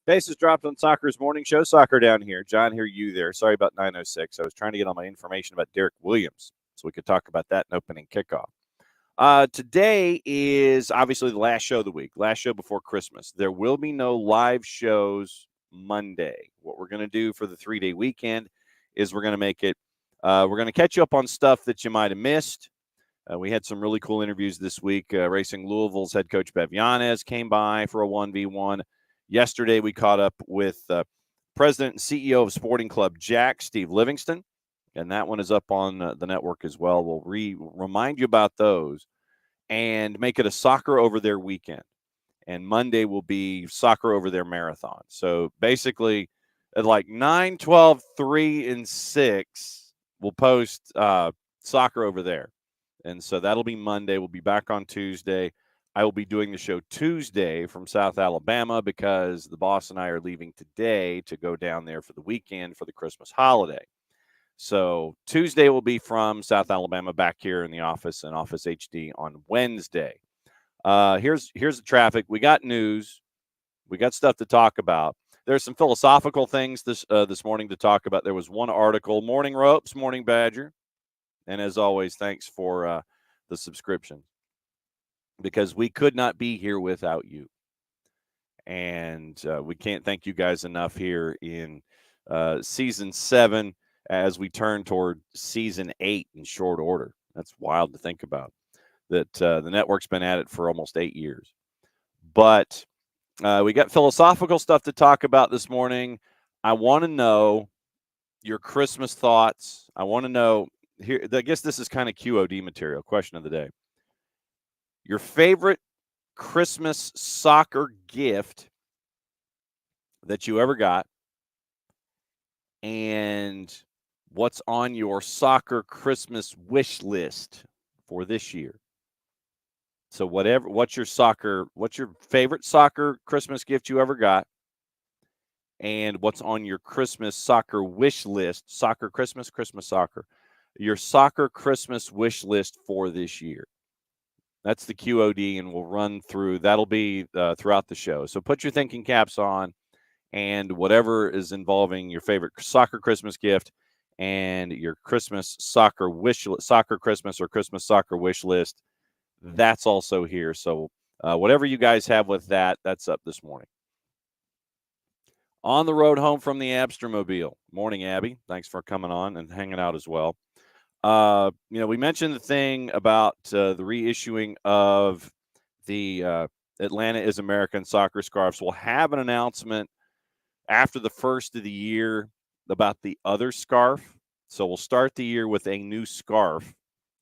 Bases dropped on Soccer's morning show. Soccer down here. John here, you there. Sorry about 9:06. I was trying to get all my information about Derek Williams so we could talk about that in opening kickoff. Today is obviously the last show of the week, last show before Christmas. There will be no live shows Monday. What we're going to do for the 3-day weekend is we're going to make it, we're going to catch you up on stuff that you might have missed. We had some really cool interviews this week. Racing Louisville's head coach Bev Yanez came by for a 1v1. Yesterday, we caught up with President and CEO of Sporting Club Jack, Steve Livingston, and that one is up on the network as well. We'll remind you about those and make it a soccer over their weekend. And Monday will be soccer over their marathon. So basically, at like 9, 12, 3, and 6, we'll post soccer over there. And so that'll be Monday. We'll be back on Tuesday. I will be doing the show Tuesday from South Alabama because the boss and I are leaving today to go down there for the weekend for the Christmas holiday. So Tuesday will be from South Alabama back here in the office and Office HD on Wednesday. Here's the traffic. We got news. We got stuff to talk about. There's some philosophical things this morning to talk about. There was one article, Morning Ropes, Morning Badger. And as always, thanks for the subscription because we could not be here without you. And we can't thank you guys enough here in Season 7 as we turn toward Season 8 in short order. That's wild to think about, that the network's been at it for almost 8 years. But we got philosophical stuff to talk about this morning. I want to know your Christmas thoughts. I want to know. Here, I guess this is kind of QOD material. Question of the day. Your favorite Christmas soccer gift that you ever got, and what's on your soccer Christmas wish list for this year. So what's your favorite soccer Christmas gift you ever got, and what's on your Christmas soccer wish list, soccer Christmas soccer. Your soccer Christmas wish list for this year. That's the QOD, and we'll run through. That'll be throughout the show. So put your thinking caps on, and whatever is involving your favorite soccer Christmas gift and your Christmas soccer soccer Christmas or Christmas soccer wish list, that's also here. So whatever you guys have with that, that's up this morning. On the road home from the Abstermobile. Morning, Abby. Thanks for coming on and hanging out as well. We mentioned the thing about the reissuing of the Atlanta is American soccer scarves. We'll have an announcement after the first of the year about the other scarf. So we'll start the year with a new scarf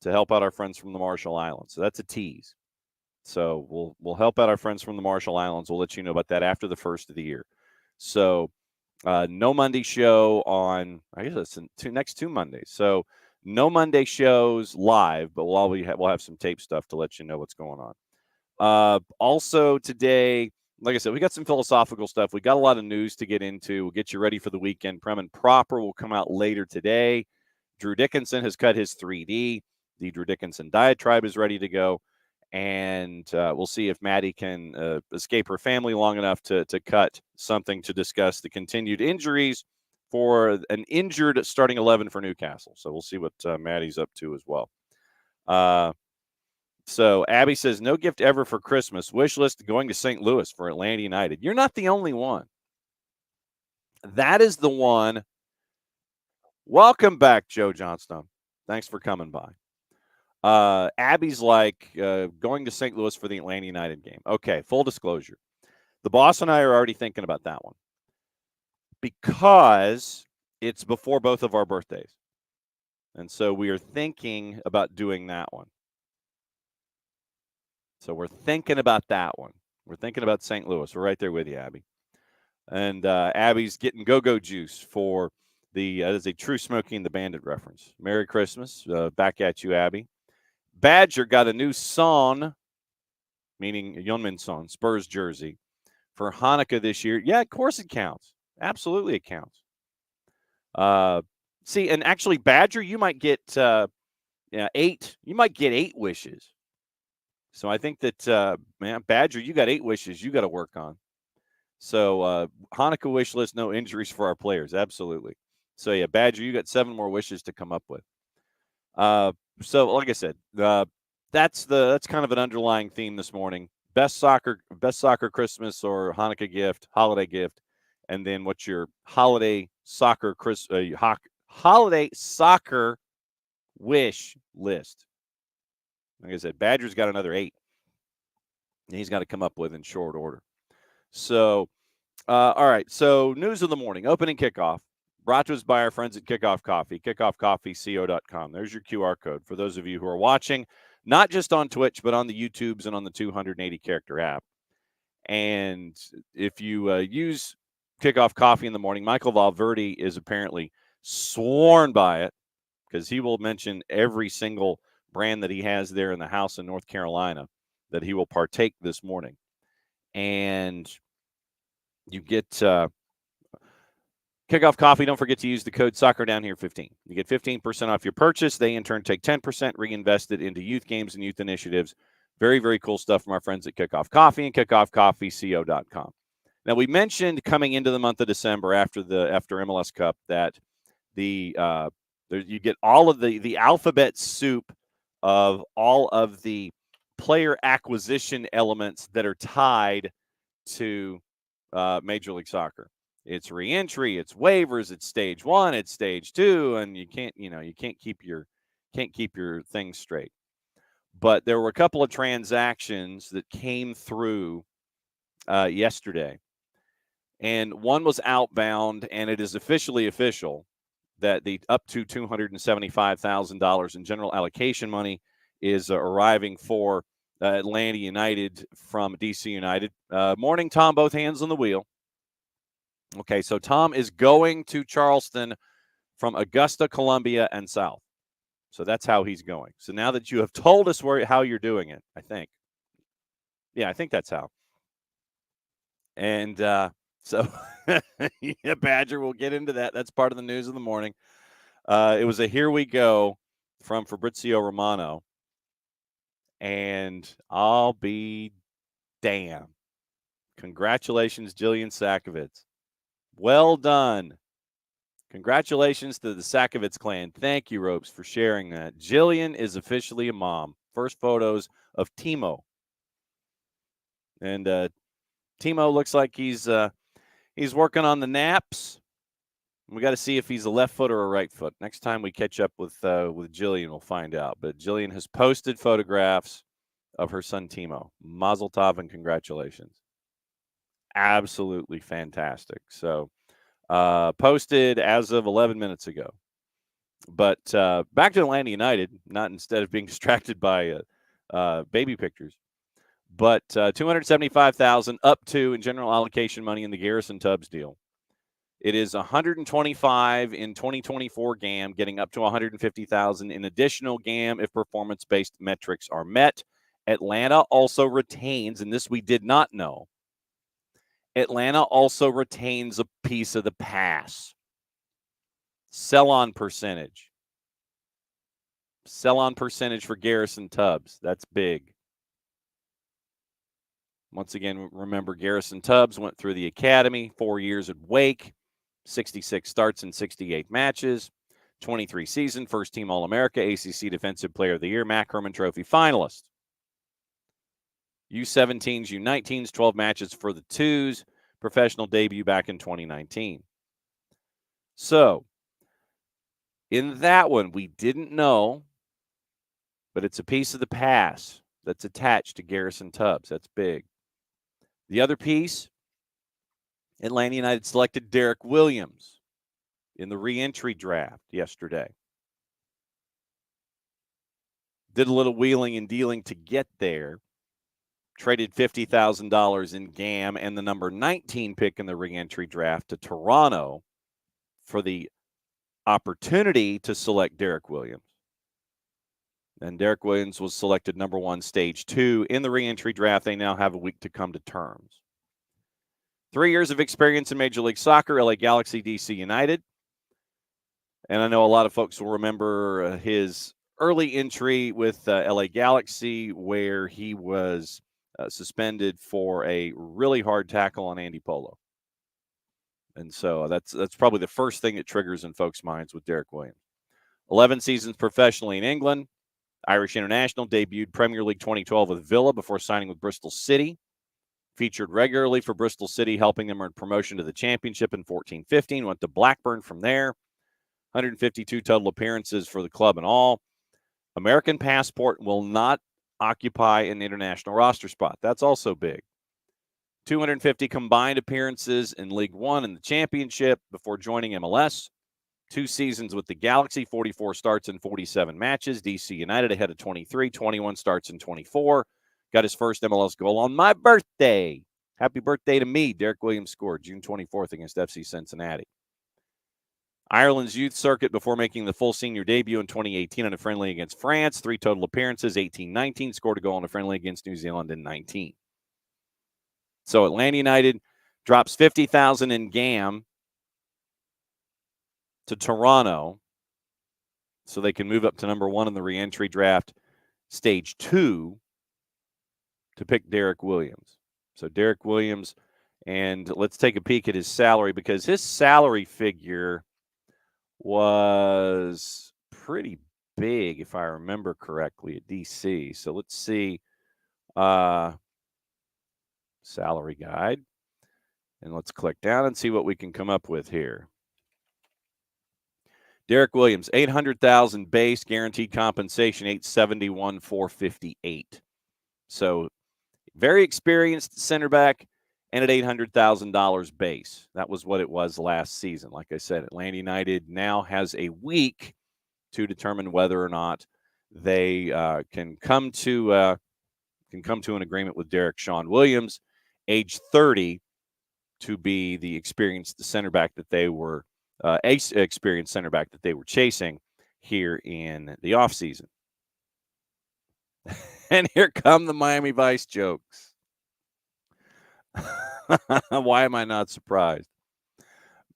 to help out our friends from the Marshall Islands. So that's a tease. So we'll help out our friends from the Marshall Islands. We'll let you know about that after the first of the year. So no Monday show on, I guess it's next 2 Mondays. So no Monday shows live, but we'll have some tape stuff to let you know what's going on. Also today, like I said, we got some philosophical stuff. We got a lot of news to get into. We'll get you ready for the weekend. Prem and Proper will come out later today. Drew Dickinson has cut his 3D. The Drew Dickinson diatribe is ready to go. And we'll see if Maddie can escape her family long enough to cut something to discuss the continued injuries for an injured starting 11 for Newcastle. So we'll see what Maddie's up to as well. So Abby says, no gift ever for Christmas. Wish list going to St. Louis for Atlanta United. You're not the only one. That is the one. Welcome back, Joe Johnstone. Thanks for coming by. Abby's like going to St. Louis for the Atlanta United game. Okay, full disclosure. The boss and I are already thinking about that one because it's before both of our birthdays. And so we are thinking about doing that one. So we're thinking about that one. We're thinking about St. Louis. We're right there with you, Abby. And Abby's getting go-go juice for that is a true Smokey and the Bandit reference. Merry Christmas. Back at you, Abby. Badger got a new son, meaning Yeonmin Son, Spurs jersey, for Hanukkah this year. Yeah, of course it counts. Absolutely it counts. See, and actually, Badger, you might get 8. You might get 8 wishes. So I think that, Badger, you got 8 wishes you got to work on. So Hanukkah wish list, no injuries for our players. Absolutely. So yeah, Badger, you got 7 more wishes to come up with. So like I said, that's kind of an underlying theme this morning. Best soccer Christmas or Hanukkah gift, holiday gift, and then what's your holiday soccer holiday soccer wish list? Like I said, Badger's got another 8. He's got to come up with in short order. So, all right. So, news of the morning, opening kickoff, brought to us by our friends at Kickoff Coffee, kickoffcoffeeco.com. There's your QR code for those of you who are watching, not just on Twitch, but on the YouTubes and on the 280-character app. And if you use Kickoff Coffee in the morning, Michael Valverde is apparently sworn by it because he will mention every single brand that he has there in the house in North Carolina that he will partake this morning. And you get Kickoff Coffee. Don't forget to use the code SoccerDownHere15. You get 15% off your purchase. They, in turn, take 10% reinvested into youth games and youth initiatives. Very, very cool stuff from our friends at Kickoff Coffee and kickoffcoffeeco.com. Now, we mentioned coming into the month of December after MLS Cup that you get all of the alphabet soup of all of the player acquisition elements that are tied to Major League Soccer. It's reentry, it's waivers, it's stage 1, it's stage 2, and you can't keep your things straight. But there were a couple of transactions that came through yesterday, and one was outbound, and it is officially official that the up to $275,000 in general allocation money is arriving for Atlanta United from DC United. Morning, Tom, both hands on the wheel. Okay, so Tom is going to Charleston from Augusta, Columbia, and south. So that's how he's going. So now that you have told us how you're doing it, I think that's how. And so, yeah, Badger, we'll get into that. That's part of the news of the morning. It was a here we go from Fabrizio Romano. And I'll be damned. Congratulations, Jillian Sakovits. Well done. Congratulations to the Sakovits clan. Thank you, Ropes, for sharing that. Jillian is officially a mom. First photos of Timo. And Timo looks like he's working on the naps. We got to see if he's a left foot or a right foot. Next time we catch up with Jillian, we'll find out. But Jillian has posted photographs of her son Timo. Mazel tov and congratulations. Absolutely fantastic. So posted as of 11 minutes ago. But back to Atlanta United, not instead of being distracted by baby pictures. But $275,000 up to in general allocation money in the Garrison Tubbs deal. It is $125 in 2024 GAM, getting up to $150,000 in additional GAM if performance-based metrics are met. Atlanta also retains, and this we did not know, Atlanta also retains a piece of the pass. Sell-on percentage. Sell-on percentage for Garrison Tubbs. That's big. Once again, remember Garrison Tubbs went through the academy, 4 years at Wake, 66 starts in 68 matches, 23 season, first team All-America, ACC Defensive Player of the Year, Mac Hermann Trophy finalist. U17s, U19s, 12 matches for the twos, professional debut back in 2019. So, in that one, we didn't know, but it's a piece of the pass that's attached to Garrison Tubbs. That's big. The other piece, Atlanta United selected Derek Williams in the re-entry draft yesterday. Did a little wheeling and dealing to get there. Traded $50,000 in GAM and the number 19 pick in the re-entry draft to Toronto for the opportunity to select Derek Williams. And Derek Williams was selected number 1, stage 2 in the re-entry draft. They now have a week to come to terms. 3 years of experience in Major League Soccer, LA Galaxy, DC United. And I know a lot of folks will remember his early entry with LA Galaxy, where he was suspended for a really hard tackle on Andy Polo. And so that's probably the first thing that triggers in folks' minds with Derek Williams. 11 seasons professionally in England. Irish international, debuted Premier League 2012 with Villa before signing with Bristol City. Featured regularly for Bristol City, helping them earn promotion to the Championship in 14-15. Went to Blackburn from there. 152 total appearances for the club in all. American passport, will not occupy an international roster spot. That's also big. 250 combined appearances in League One and the Championship before joining MLS. 2 seasons with the Galaxy, 44 starts in 47 matches. DC United ahead of 23, 21 starts in 24. Got his first MLS goal on my birthday. Happy birthday to me. Derek Williams scored June 24th against FC Cincinnati. Ireland's youth circuit before making the full senior debut in 2018 on a friendly against France. 3 total appearances, 18-19. Scored a goal on a friendly against New Zealand in 19. So Atlanta United drops $50,000 in GAM to Toronto so they can move up to number 1 in the reentry draft, stage 2, to pick Derek Williams. So Derek Williams, and let's take a peek at his salary, because his salary figure was pretty big, if I remember correctly, at DC. So let's see. Salary guide. And let's click down and see what we can come up with here. Derek Williams, $800,000 base, guaranteed compensation, $871,458. So very experienced center back, and at $800,000 base. That was what it was last season. Like I said, Atlanta United now has a week to determine whether or not they can come to an agreement with Derek Sean Williams, age 30, to be the experienced center back that they were experienced center back that they were chasing here in the offseason. And here come the Miami Vice jokes. Why am I not surprised?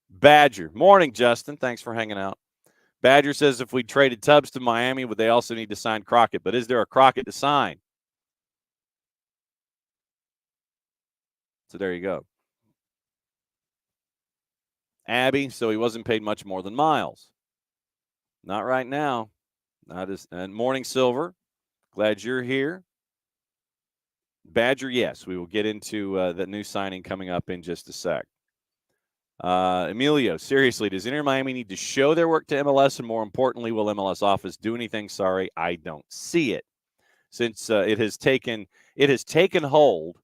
Badger. Morning, Justin. Thanks for hanging out. Badger says if we traded Tubbs to Miami, would they also need to sign Crockett? But is there a Crockett to sign? So there you go. Abby, so he wasn't paid much more than Miles. Not right now. And Morning Silver, glad you're here. Badger, yes, we will get into the new signing coming up in just a sec. Emilio, seriously, does Inter Miami need to show their work to MLS? And more importantly, will MLS office do anything? Sorry, I don't see it. Since it has taken hold.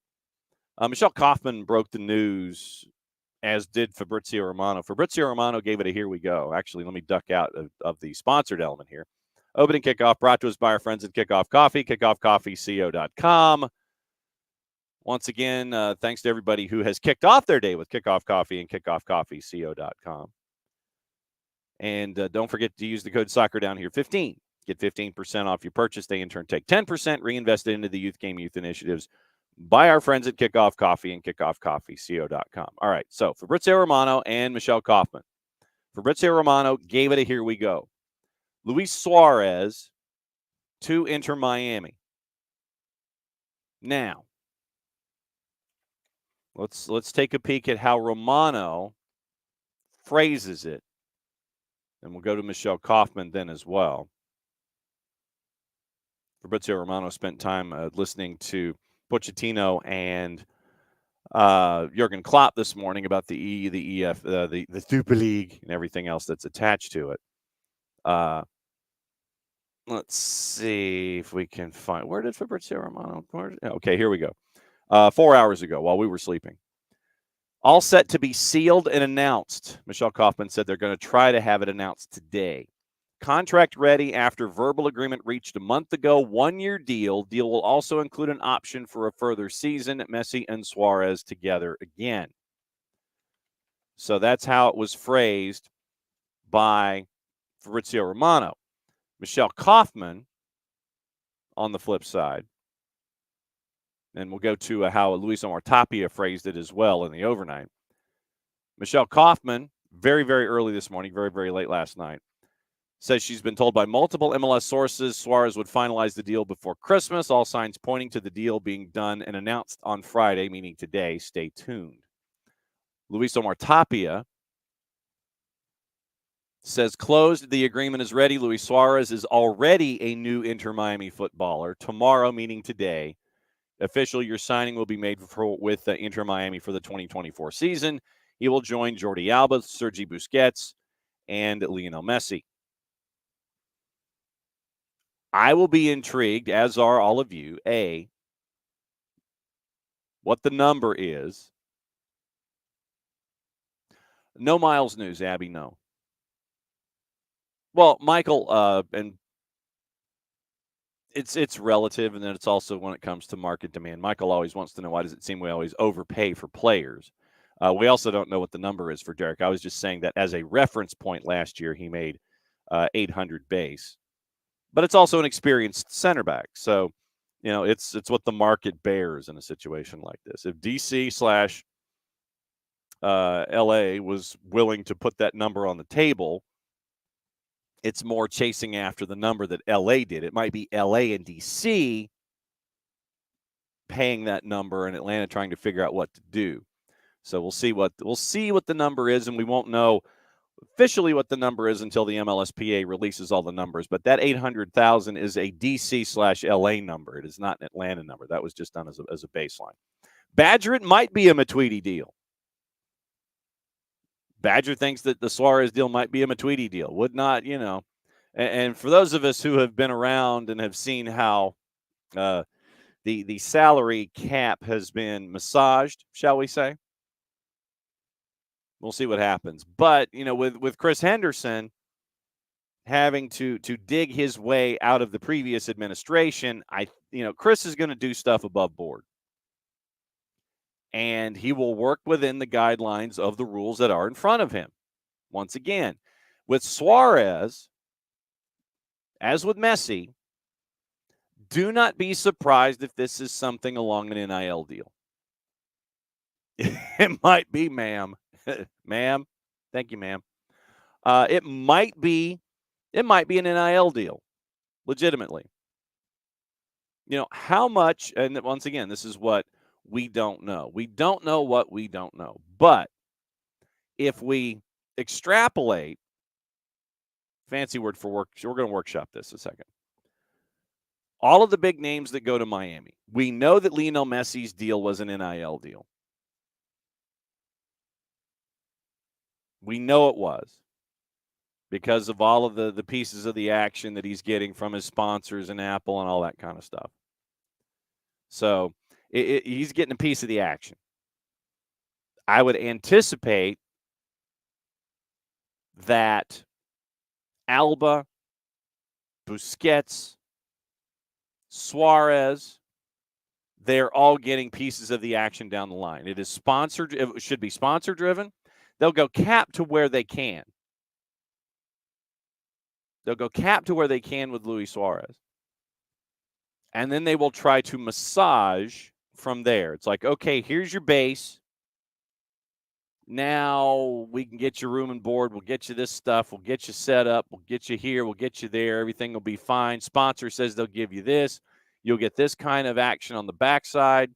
Michelle Kaufman broke the news, as did Fabrizio Romano. Fabrizio Romano gave it a here we go. Actually, let me duck out of the sponsored element here. Opening Kickoff brought to us by our friends at Kickoff Coffee, kickoffcoffeeco.com. Once again, thanks to everybody who has kicked off their day with Kickoff Coffee and kickoffcoffeeco.com. And don't forget to use the code soccer down here 15. Get 15% off your purchase. They in turn take 10%, reinvest it into the youth game, youth initiatives by our friends at Kickoff Coffee and kickoffcoffeeco.com. All right, so Fabrizio Romano and Michelle Kaufman. Fabrizio Romano gave it a here we go. Luis Suarez to Inter Miami. Now, let's take a peek at how Romano phrases it. And we'll go to Michelle Kaufman then as well. Fabrizio Romano spent time listening to Pochettino and Jurgen Klopp this morning about the EF, the Super League and everything else that's attached to it. Let's see if we can find, where did Fabrizio Romano? Okay, here we go. 4 hours ago while we were sleeping. All set to be sealed and announced. Michelle Kaufman said they're going to try to have it announced today. Contract ready after verbal agreement reached a month ago. 1-year deal. Deal will also include an option for a further season. Messi and Suarez together again. So that's how it was phrased by Fabrizio Romano. Michelle Kaufman, on the flip side, and we'll go to how Luis Omar Tapia phrased it as well in the overnight. Michelle Kaufman, very, very early this morning, very, very late last night, says she's been told by multiple MLS sources Suarez would finalize the deal before Christmas. All signs pointing to the deal being done and announced on Friday, meaning today. Stay tuned. Luis Omar Tapia says closed. The agreement is ready. Luis Suarez is already a new Inter Miami footballer. Tomorrow, meaning today, official your signing will be made with Inter Miami for the 2024 season. He will join Jordi Alba, Sergi Busquets, and Lionel Messi. I will be intrigued, as are all of you, what the number is. No Miles news, Abby, no. Well, Michael, and it's relative, and then it's also when it comes to market demand. Michael always wants to know, why does it seem we always overpay for players? We also don't know what the number is for Derek. I was just saying that as a reference point, last year he made 800 base, but it's also an experienced center back. So, it's what the market bears in a situation like this. If DC slash LA was willing to put that number on the table, it's more chasing after the number that LA did. It might be LA and DC paying that number and Atlanta trying to figure out what to do. So we'll see what the number is, and we won't know officially what the number is until the MLSPA releases all the numbers. But that 800,000 is a DC slash LA number. It is not an Atlanta number. That was just done as a baseline. Badger, it might be a Matuidi deal. Badger thinks that the Suarez deal might be a Matuidi deal. Would not, And for those of us who have been around and have seen how the salary cap has been massaged, shall we say, we'll see what happens. But with Chris Henderson having to dig his way out of the previous administration, Chris is going to do stuff above board. And he will work within the guidelines of the rules that are in front of him. Once again, with Suarez, as with Messi, do not be surprised if this is something along an NIL deal. It might be, ma'am. Ma'am. Thank you, ma'am. It might be an NIL deal, legitimately. How much, and once again, this is what we don't know. We don't know what we don't know. But if we extrapolate, fancy word for work, we're going to workshop this a second. All of the big names that go to Miami, we know that Lionel Messi's deal was an NIL deal. We know it was because of all of the pieces of the action that he's getting from his sponsors and Apple and all that kind of stuff. So he's getting a piece of the action. I would anticipate that Alba, Busquets, Suarez, they're all getting pieces of the action down the line. It is sponsored. It should be sponsor driven. They'll go cap to where they can. They'll go cap to where they can with Luis Suarez. And then they will try to massage from there. It's like, okay, here's your base. Now we can get you room and board. We'll get you this stuff. We'll get you set up. We'll get you here. We'll get you there. Everything will be fine. Sponsor says they'll give you this. You'll get this kind of action on the backside.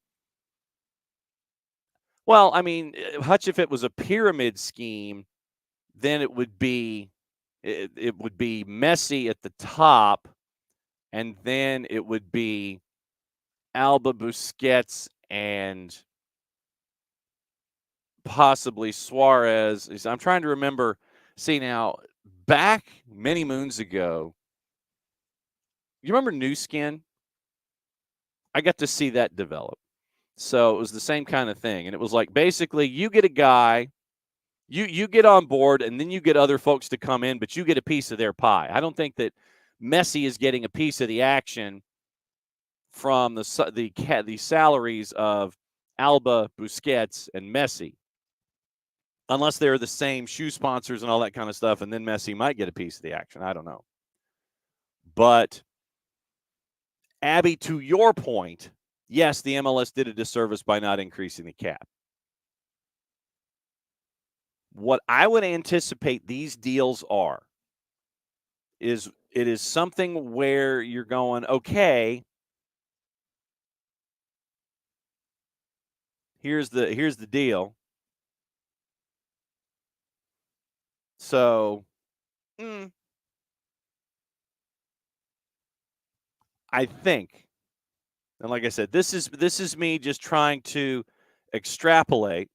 Well, I mean, Hutch, if it was a pyramid scheme, then it would be Messi at the top, and then it would be Alba, Busquets, and possibly Suarez. I'm trying to remember. See, now, back many moons ago, you remember New Skin? I got to see that develop. So it was the same kind of thing. And it was like, basically, you get a guy, you get on board, and then you get other folks to come in, but you get a piece of their pie. I don't think that Messi is getting a piece of the action from the salaries of Alba, Busquets, and Messi, unless they're the same shoe sponsors and all that kind of stuff, and then Messi might get a piece of the action. I don't know. But, Abby, to your point, yes, the MLS did a disservice by not increasing the cap. What I would anticipate these deals is it is something where you're going, okay, here's the deal. So, I think, and like I said, this is me just trying to extrapolate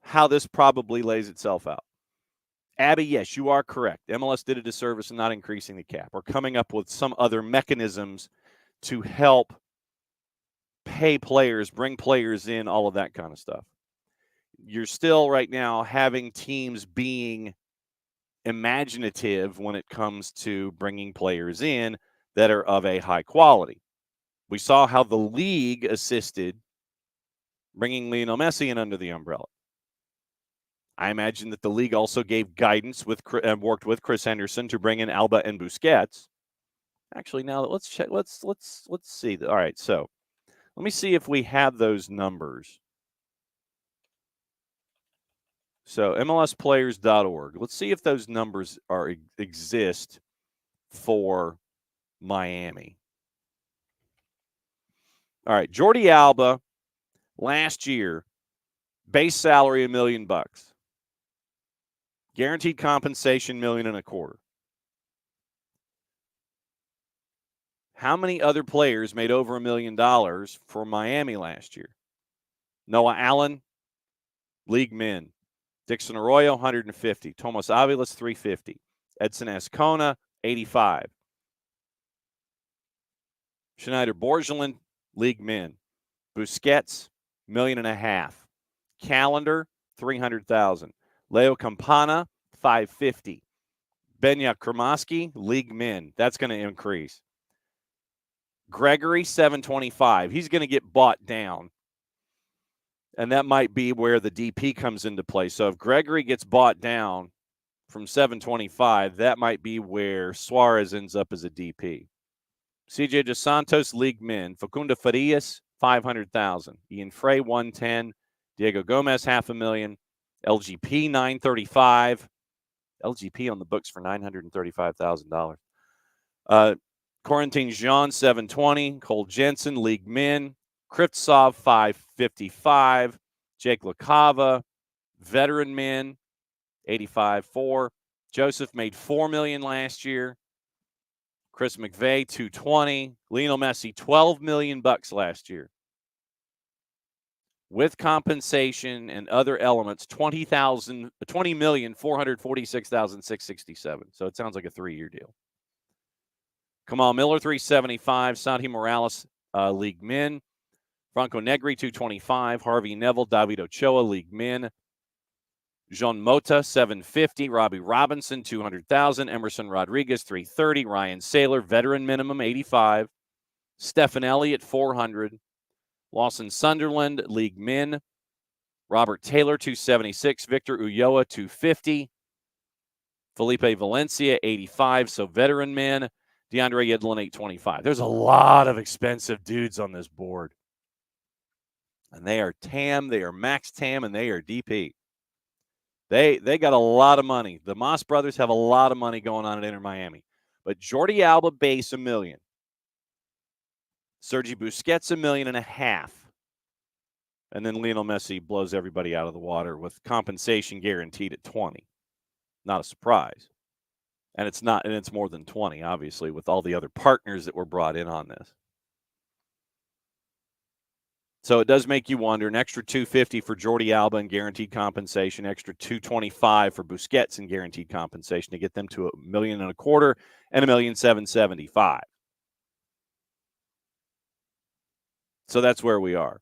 how this probably lays itself out. Abby, yes, you are correct. MLS did a disservice in not increasing the cap or coming up with some other mechanisms to help pay players, bring players in, all of that kind of stuff. You're still right now having teams being imaginative when it comes to bringing players in that are of a high quality. We saw how the league assisted bringing Lionel Messi in under the umbrella. I imagine that the league also gave guidance with worked with Chris Henderson to bring in Alba and Busquets. Actually, now let's check. Let's see. All right, so let me see if we have those numbers. So MLSplayers.org. Let's see if those numbers exist for Miami. All right, Jordi Alba last year, base salary $1 million, guaranteed compensation $1.25 million. How many other players made over $1 million for Miami last year? Noah Allen, league min. Dixon Arroyo, 150. Tomas Avilas, 350. Edson Ascona, 85. Schneider Borgelin, league min. Busquets, $1.5 million. Calendar, 300,000. Leo Campana, 550. Benya Kremoski, league min. That's going to increase. Gregory, 725. He's going to get bought down. And that might be where the DP comes into play. So if Gregory gets bought down from 725, that might be where Suarez ends up as a DP. CJ Dos Santos, league min. Facundo Farias, 500,000. Ian Frey, 110. Diego Gomez, $500,000. LGP, 935. LGP on the books for $935,000. Corentin Jean, 720. Cole Jensen, league min. Krivtsov, 555. Jake LaCava, veteran min, 85.4. Joseph made $4 million last year. Chris McVeigh, 220. Lionel Messi, $12 million last year. With compensation and other elements, $20,446,667. So it sounds like a 3-year deal. Kamal Miller, 375. Santi Morales, league min. Franco Negri, 225. Harvey Neville, David Ochoa, league min. Jean Mota, 750. Robbie Robinson, 200,000. Emerson Rodriguez, 330. Ryan Saylor, veteran minimum, 85. Stephen Elliott, 400. Lawson Sunderland, league min. Robert Taylor, 276. Victor Ulloa, 250. Felipe Valencia, 85. So veteran min. DeAndre Yedlin, 825. There's a lot of expensive dudes on this board. And they are TAM, they are max TAM, and they are DP. They got a lot of money. The Moss brothers have a lot of money going on at Inter Miami. But Jordi Alba base $1 million. Sergi Busquets $1.5 million. And then Lionel Messi blows everybody out of the water with compensation guaranteed at 20. Not a surprise. And it's more than 20, obviously, with all the other partners that were brought in on this. So it does make you wonder. An extra $250 for Jordi Alba in guaranteed compensation, extra $225 for Busquets in guaranteed compensation to get them to $1.25 million and $1,775,000. So that's where we are.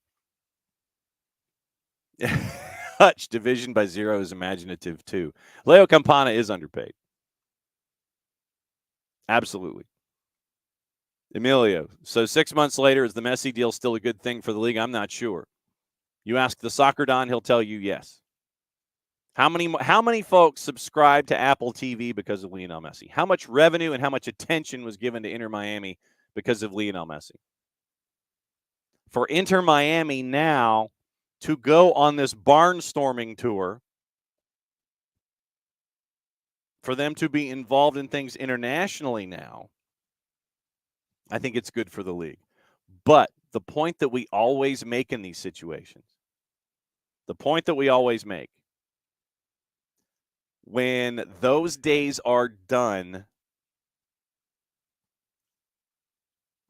Hutch, division by zero is imaginative too. Leo Campana is underpaid. Absolutely. Emilio, so 6 months later, is the Messi deal still a good thing for the league? I'm not sure. You ask the Soccer Don, he'll tell you yes. How many folks subscribe to Apple TV because of Lionel Messi? How much revenue and how much attention was given to Inter Miami because of Lionel Messi? For Inter Miami now to go on this barnstorming tour, for them to be involved in things internationally now, I think it's good for the league. But the point that we always make in these situations, The point that we always make. When those days are done,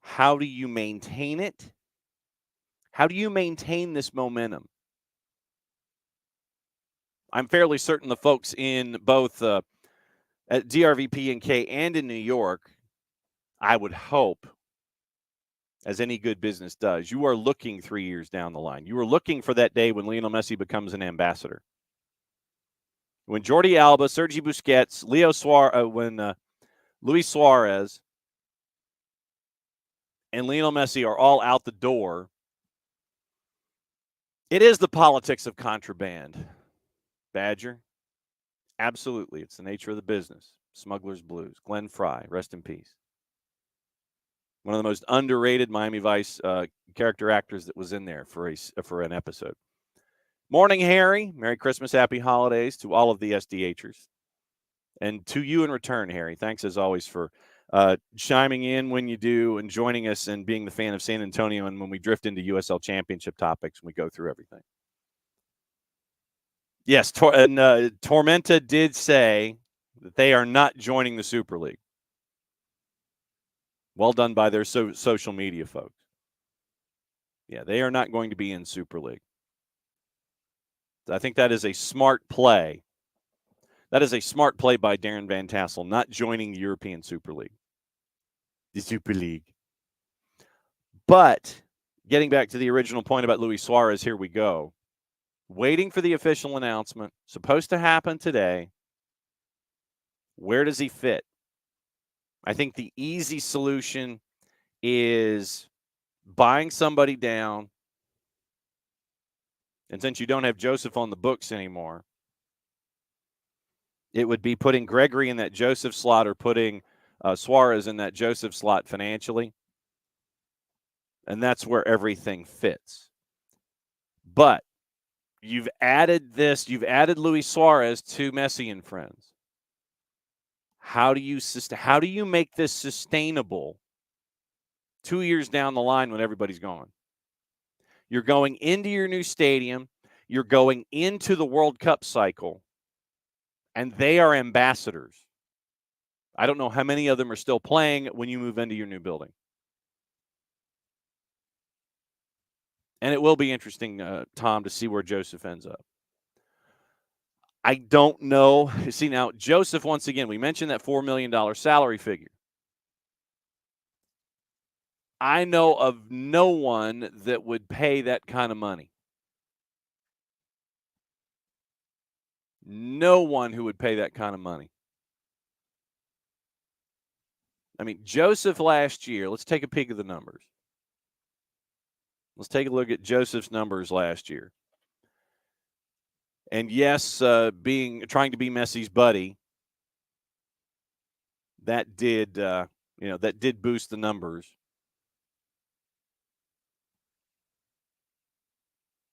how do you maintain it? How do you maintain this momentum? I'm fairly certain the folks in both at DRVP&K and in New York, I would hope, as any good business does, you are looking 3 years down the line. You are looking for that day when Lionel Messi becomes an ambassador. When Jordi Alba, Sergi Busquets, Luis Suarez, and Lionel Messi are all out the door, it is the politics of contraband, Badger. Absolutely. It's the nature of the business. Smuggler's Blues. Glenn Fry, rest in peace. One of the most underrated Miami Vice character actors that was in there for an episode. Morning, Harry. Merry Christmas, Happy Holidays to all of the SDHers. And to you in return, Harry. Thanks as always for chiming in when you do and joining us and being the fan of San Antonio. And when we drift into USL Championship topics, we go through everything. Yes, Tormenta did say that they are not joining the Super League. Well done by their social media folks. Yeah, they are not going to be in Super League. I think that is a smart play. That is a smart play by Darren Van Tassel, not joining the European Super League. The Super League. But getting back to the original point about Luis Suarez, here we go. Waiting for the official announcement. Supposed to happen today. Where does he fit? I think the easy solution is buying somebody down. And since you don't have Joseph on the books anymore, it would be putting Gregory in that Joseph slot or putting Suarez in that Joseph slot financially. And that's where everything fits. But you've added Luis Suarez to Messi and friends. How do you make this sustainable 2 years down the line when everybody's gone? You're going into your new stadium. You're going into the World Cup cycle. And they are ambassadors. I don't know how many of them are still playing when you move into your new building. And it will be interesting, Tom, to see where Joseph ends up. I don't know. See, now, Joseph, once again, we mentioned that $4 million salary figure. I know of no one that would pay that kind of money. No one who would pay that kind of money. I mean, Joseph last year, let's take a peek at the numbers. Let's take a look at Joseph's numbers last year. And yes, trying to be Messi's buddy, that did boost the numbers.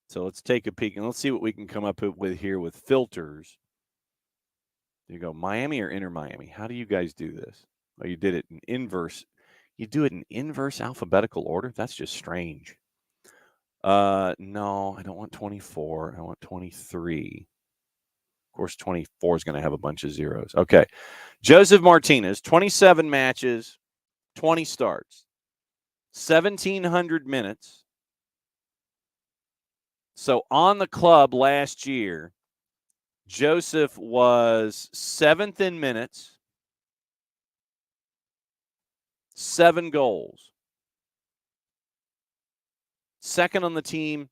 So let's take a peek and let's see what we can come up with here with filters. You go Miami or Inter Miami. How do you guys do this? Oh, you did it in inverse. You do it in inverse alphabetical order? That's just strange. No, I don't want 24. I want 23. Of course, 24 is going to have a bunch of zeros. Okay. Joseph Martinez, 27 matches, 20 starts, 1,700 minutes. So on the club last year, Joseph was 7th in minutes, 7 goals. Second on the team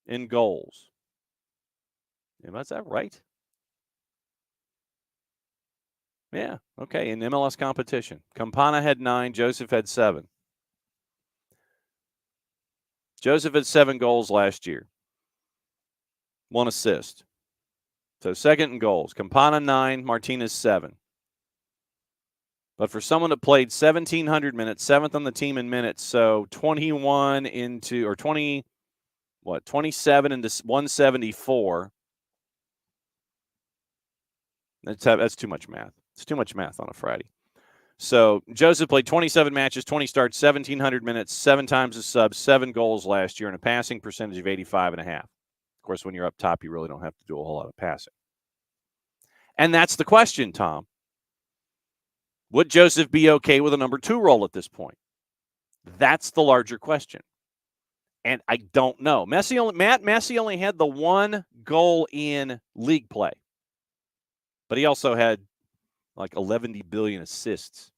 in goals. Is that right? Yeah, okay, in MLS competition. Campana had 9, Joseph had 7. Joseph had 7 goals last year. 1 assist. So second in goals. Campana 9, Martinez 7. But for someone that played 1,700 minutes, 7th on the team in minutes, so 27 into 174. That's too much math. It's too much math on a Friday. So Joseph played 27 matches, 20 starts, 1,700 minutes, 7 times a sub, 7 goals last year, and a passing percentage of 85.5. Of course, when you're up top, you really don't have to do a whole lot of passing. And that's the question, Tom. Would Joseph be okay with a number 2 role at this point? That's the larger question. And I don't know. Matt Messi only had the 1 goal in league play. But he also had like 11 billion assists.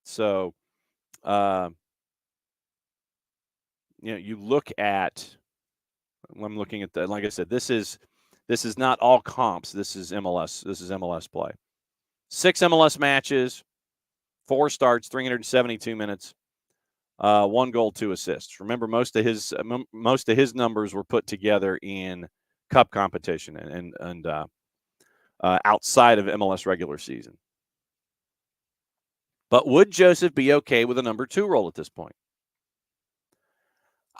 So, you look at, I'm looking at like I said, this is not all comps. This is MLS. This is MLS play. 6 MLS matches, 4 starts, 372 minutes, 1 goal, 2 assists. Remember, most of his numbers were put together in cup competition and outside of MLS regular season. But would Joseph be okay with a number 2 role at this point?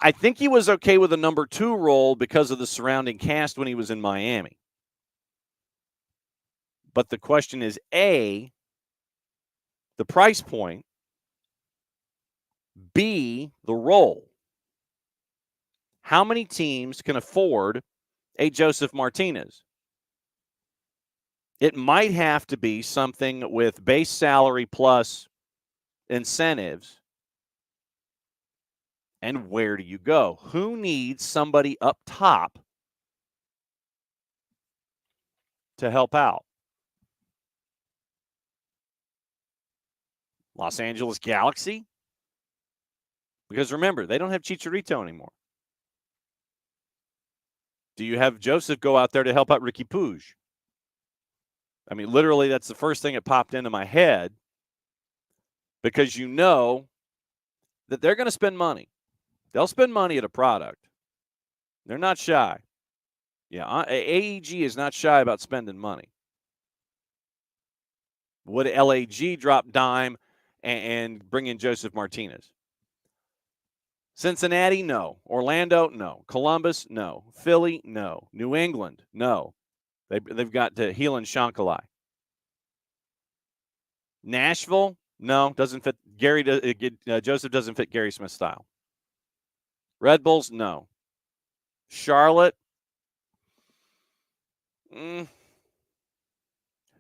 I think he was okay with a number 2 role because of the surrounding cast when he was in Miami. But the question is, A, the price point, B, the role. How many teams can afford a Joseph Martinez? It might have to be something with base salary plus incentives. And where do you go? Who needs somebody up top to help out? Los Angeles Galaxy? Because remember, they don't have Chicharito anymore. Do you have Joseph go out there to help out Ricky Puig? I mean, literally, that's the first thing that popped into my head, because you know that they're going to spend money. They'll spend money at a product. They're not shy. Yeah, AEG is not shy about spending money. Would LAG drop dime and bring in Joseph Martinez? Cincinnati, no. Orlando, no. Columbus, no. Philly, no. New England, no. They've got Heelan Shankali. Nashville, no. Doesn't fit. Joseph doesn't fit Gary Smith's style. Red Bulls, no. Charlotte,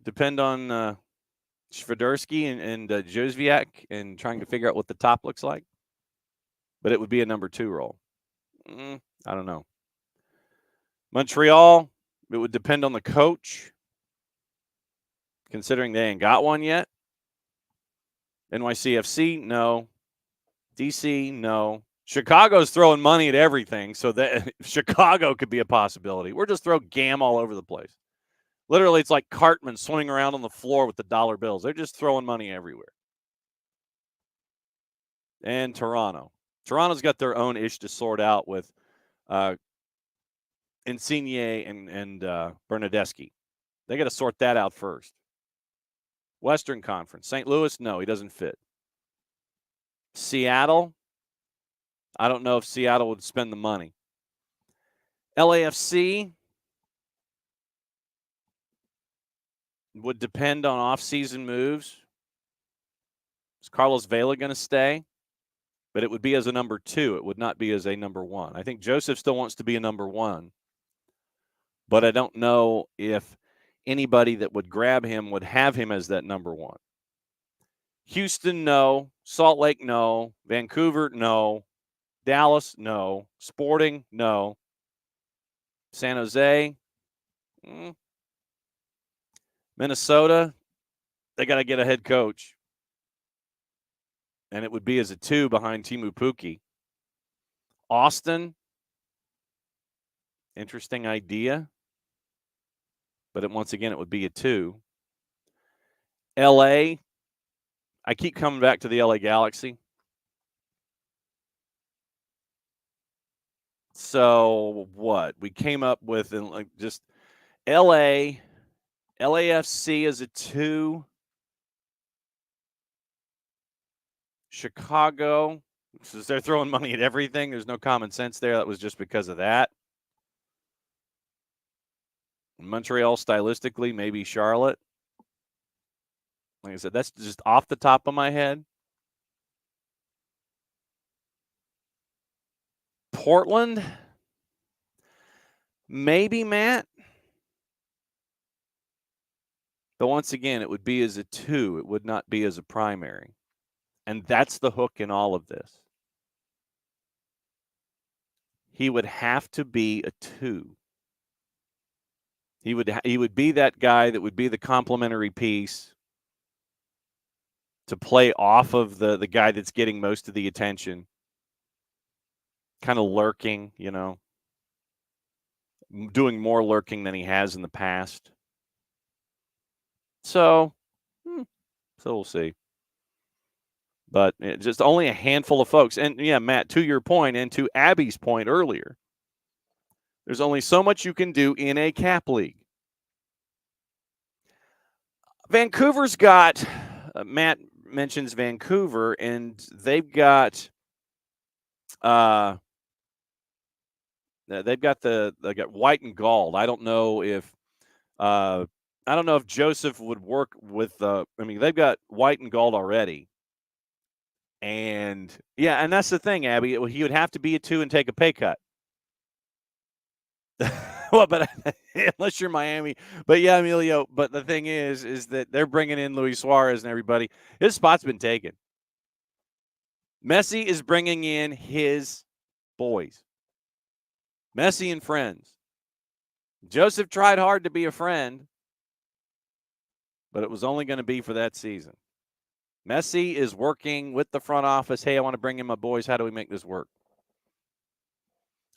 depend on Swiderski and Josviak and trying to figure out what the top looks like. But it would be a number 2 role. I don't know. Montreal, it would depend on the coach, considering they ain't got one yet. NYCFC, no. DC, no. Chicago's throwing money at everything, so that Chicago could be a possibility. We're just throwing GAM all over the place. Literally, it's like Cartman swimming around on the floor with the dollar bills. They're just throwing money everywhere. And Toronto. Toronto's got their own ish to sort out with Insigne and Bernadeschi. They got to sort that out first. Western Conference. St. Louis, no, he doesn't fit. Seattle, I don't know if Seattle would spend the money. LAFC would depend on off-season moves. Is Carlos Vela going to stay? But it would be as a number 2. It would not be as a number 1. I think Joseph still wants to be a number 1. But I don't know if anybody that would grab him would have him as that number 1. Houston, no. Salt Lake, no. Vancouver, no. Dallas, no. Sporting, no. San Jose, Minnesota, they got to get a head coach. And it would be as a 2 behind Timu Pukki. Austin, interesting idea. But once again, it would be a 2. LA, I keep coming back to the LA Galaxy. So what? We came up with just LAFC is a 2. Chicago, since they're throwing money at everything, there's no common sense there. That was just because of that. Montreal, stylistically, maybe Charlotte. Like I said, that's just off the top of my head. Portland, maybe, Matt. But once again, it would be as a 2. It would not be as a primary. And that's the hook in all of this. He would have to be a 2. He would be that guy that would be the complementary piece to play off of the guy that's getting most of the attention. Kind of lurking, doing more lurking than he has in the past. So we'll see. But just only a handful of folks. And, yeah, Matt, to your point and to Abby's point earlier, there's only so much you can do in a cap league. Vancouver's got Matt mentions Vancouver, and they've got they got White and Gall. I don't know if Joseph would work with they've got White and Gall already. And yeah, and that's the thing, Abby. He would have to be a 2 and take a pay cut. Well, but unless you're Miami, but yeah, Emilio. But the thing is that they're bringing in Luis Suarez and everybody. His spot's been taken. Messi is bringing in his boys. Messi and friends. Joseph tried hard to be a friend, but it was only going to be for that season. Messi is working with the front office. Hey, I want to bring in my boys. How do we make this work?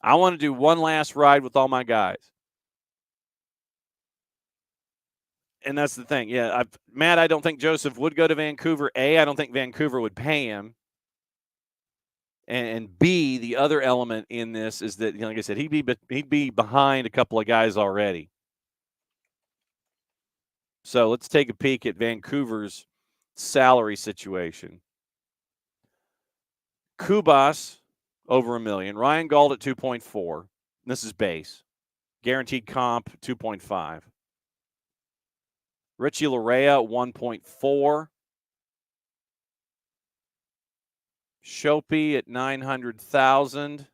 I want to do one last ride with all my guys. And that's the thing. Yeah, Matt, I don't think Joseph would go to Vancouver. A, I don't think Vancouver would pay him. And B, the other element in this is that, like I said, he'd be behind a couple of guys already. So let's take a peek at Vancouver's salary situation. Kubas, over $1 million. Ryan Gauld at 2.4. This is base. Guaranteed comp, 2.5. Richie Larea, 1.4. Shopee at 900,000.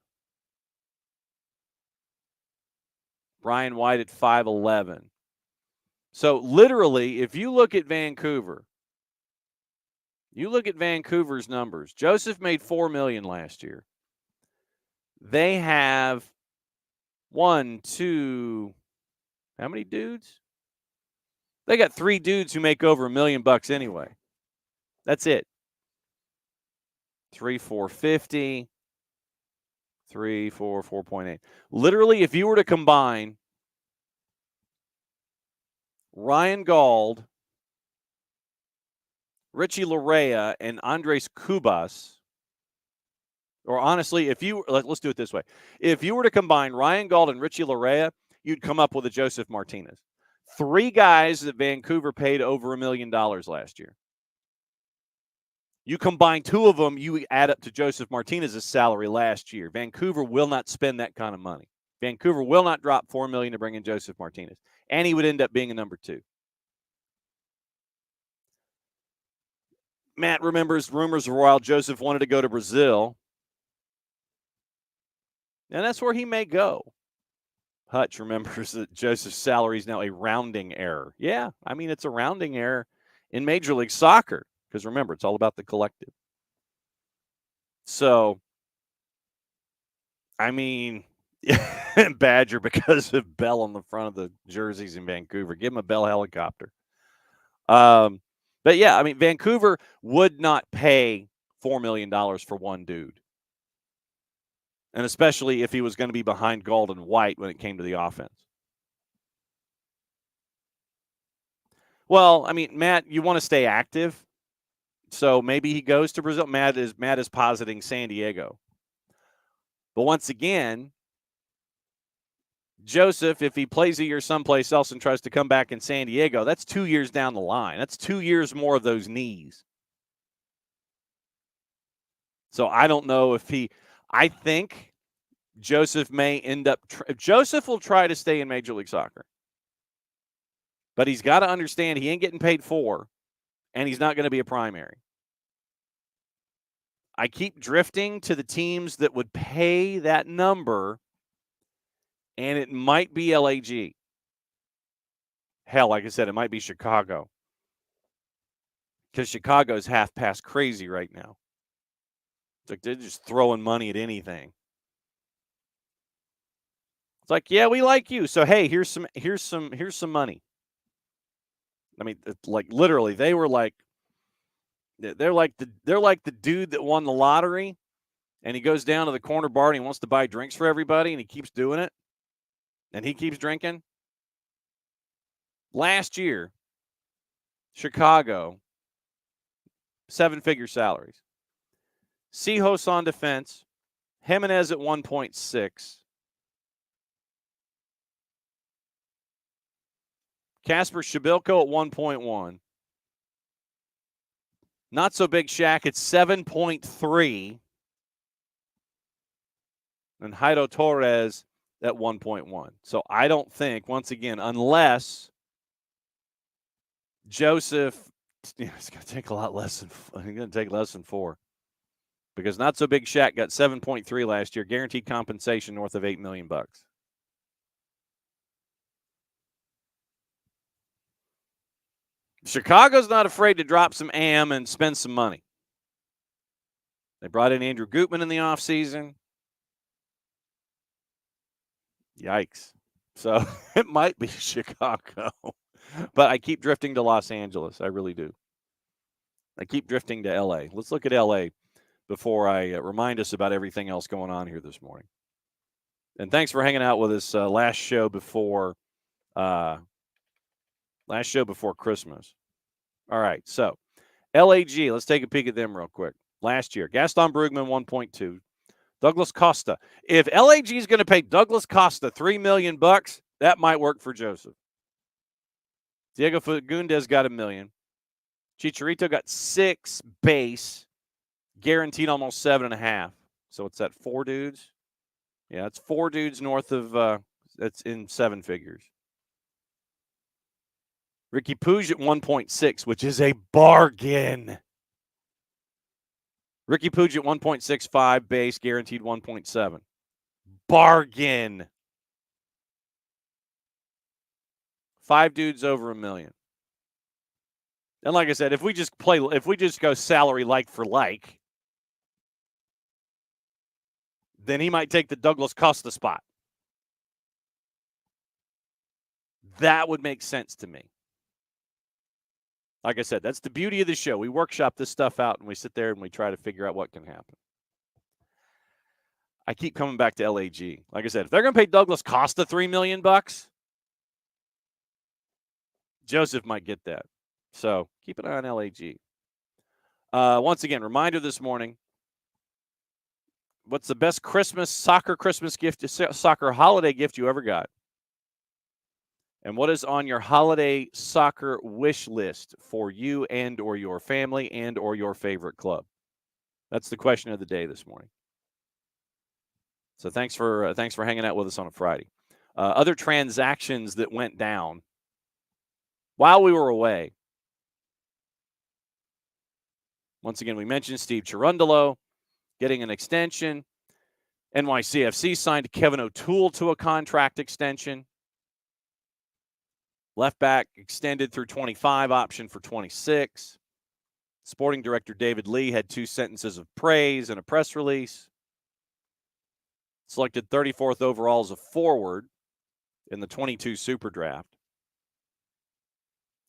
Brian White at 511. So literally, if you look at Vancouver, Vancouver's numbers. Joseph made $4 million last year. They have 1, 2, how many dudes? They got 3 dudes who make over $1 million anyway. That's it. 3, 450. 3, 4, 4.8. Literally, if you were to combine Ryan Gauld, Richie Larea, and Andres Kubas, or honestly, let's do it this way. If you were to combine Ryan Gauld and Richie Larea, you'd come up with a Joseph Martinez. 3 guys that Vancouver paid over $1 million last year. You combine 2 of them, you add up to Joseph Martinez's salary last year. Vancouver will not spend that kind of money. Vancouver will not drop $4 million to bring in Joseph Martinez, and he would end up being a number 2. Matt remembers rumors of a while Joseph wanted to go to Brazil, and that's where he may go. Hutch remembers that Joseph's salary is now a rounding error. Yeah, it's a rounding error in Major League Soccer because, remember, it's all about the collective. So, Badger because of Bell on the front of the jerseys in Vancouver. Give him a Bell helicopter. But, yeah, Vancouver would not pay $4 million for one dude. And especially if he was going to be behind Gauld and White when it came to the offense. Well, Matt, you want to stay active. So maybe he goes to Brazil. Matt is positing San Diego. But once again, Joseph, if he plays a year someplace else and tries to come back in San Diego, that's 2 years down the line. That's 2 years more of those knees. So I don't know if I think Joseph may end up Joseph will try to stay in Major League Soccer. But he's got to understand he ain't getting paid $4 and he's not going to be a primary. I keep drifting to the teams that would pay that number, and it might be LAG. Hell, like I said, it might be Chicago. Because Chicago's half past crazy right now. It's like they're just throwing money at anything. It's like, yeah, we like you. So hey, here's some money. I mean, like literally, they're like the dude that won the lottery, and he goes down to the corner bar and he wants to buy drinks for everybody, and he keeps doing it, and he keeps drinking. Last year, Chicago, 7-figure salaries. Sehos on defense, Jimenez at 1.6. Kasper Shabilko at 1.1. Not so big Shaq at 7.3. And Jairo Torres at 1.1. So I don't think, once again, unless Joseph, it's going to take a lot less than, it's going to take less than 4. Because Not So Big Shaq got 7.3 last year, guaranteed compensation north of $8 million. Chicago's not afraid to drop some AM and spend some money. They brought in Andrew Gutman in the offseason. Yikes. So it might be Chicago. But I keep drifting to Los Angeles. I really do. I keep drifting to LA. Let's look at LA before I remind us about everything else going on here this morning. And thanks for hanging out with us last show before Christmas. All right, so LAG, let's take a peek at them real quick. Last year, Gaston Brugman 1.2, Douglas Costa. If LAG is going to pay Douglas Costa $3 million, that might work for Joseph. Diego Fagundes got $1 million. Chicharito got 6 base, guaranteed almost 7.5. So it's that 4 dudes. Yeah, it's 4 dudes north of that's in 7 figures. Ricky Puig at 1.6, which is a bargain. Ricky Puig at 1.65 base, guaranteed 1.7. Bargain. 5 dudes over $1 million. And like I said, if we just go salary like for like, then he might take the Douglas Costa spot. That would make sense to me. Like I said, that's the beauty of the show. We workshop this stuff out and we sit there and we try to figure out what can happen. I keep coming back to LAG. Like I said, if they're going to pay Douglas Costa $3 million, Joseph might get that. So keep an eye on LAG. Once again, reminder this morning, what's the best soccer holiday gift you ever got? And what is on your holiday soccer wish list for you and or your family and or your favorite club? That's the question of the day this morning. So thanks for hanging out with us on a Friday. Other transactions that went down while we were away. Once again, we mentioned Steve Cherundolo getting an extension. NYCFC signed Kevin O'Toole to a contract extension. Left back extended through 25, option for 26. Sporting director David Lee had 2 sentences of praise in a press release. Selected 34th overall as a forward in the 22 Super Draft.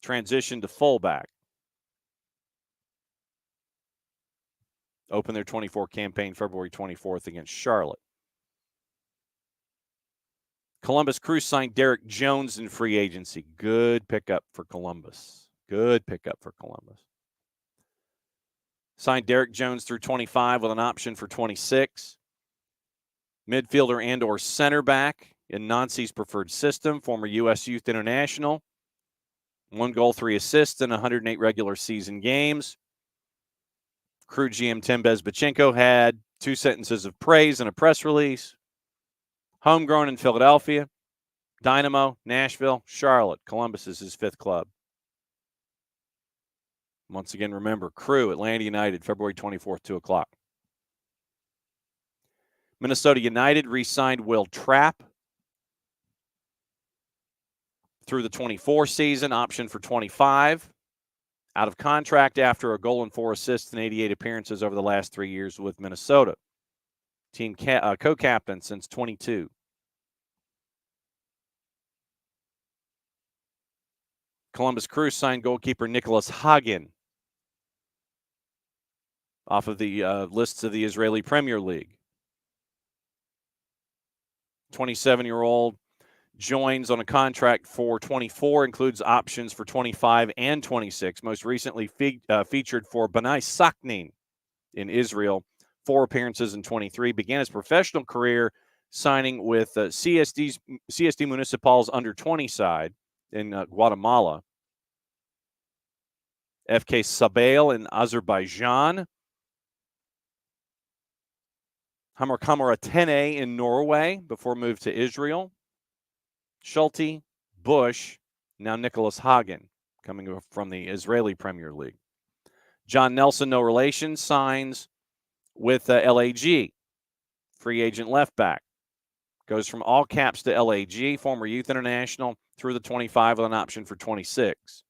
Transitioned to fullback. Opened their 24 campaign February 24th against Charlotte. Columbus Crew signed Derek Jones in free agency. Good pickup for Columbus. Signed Derek Jones through 25 with an option for 26. Midfielder and or center back in Nancy's preferred system, former U.S. Youth International. 1 goal, 3 assists in 108 regular season games. Crew GM Tim Bezbachenko had 2 sentences of praise in a press release. Homegrown in Philadelphia, Dynamo, Nashville, Charlotte. Columbus is his 5th club. Once again, remember, Crew, Atlanta United, February 24th, 2 o'clock. Minnesota United re-signed Will Trapp through the 24 season, option for 25. Out of contract after a goal and 4 assists and 88 appearances over the last 3 years with Minnesota. Team co-captain since 22. Columbus Crew signed goalkeeper Nicholas Hagen off of the lists of the Israeli Premier League. 27-year-old joins on a contract for 24, includes options for 25 and 26. Most recently featured for Bnei Saknin in Israel, 4 appearances in 23. Began his professional career signing with CSD Municipal's under-20 side in Guatemala. FK Sabel in Azerbaijan. Hamar Atene in Norway before move to Israel. Schulte, Bush, now Nicholas Hagen coming from the Israeli Premier League. John Nelson, no relation, signs with LAG, free agent left back. Goes from all caps to LAG, former youth international, through the 25 with an option for 26.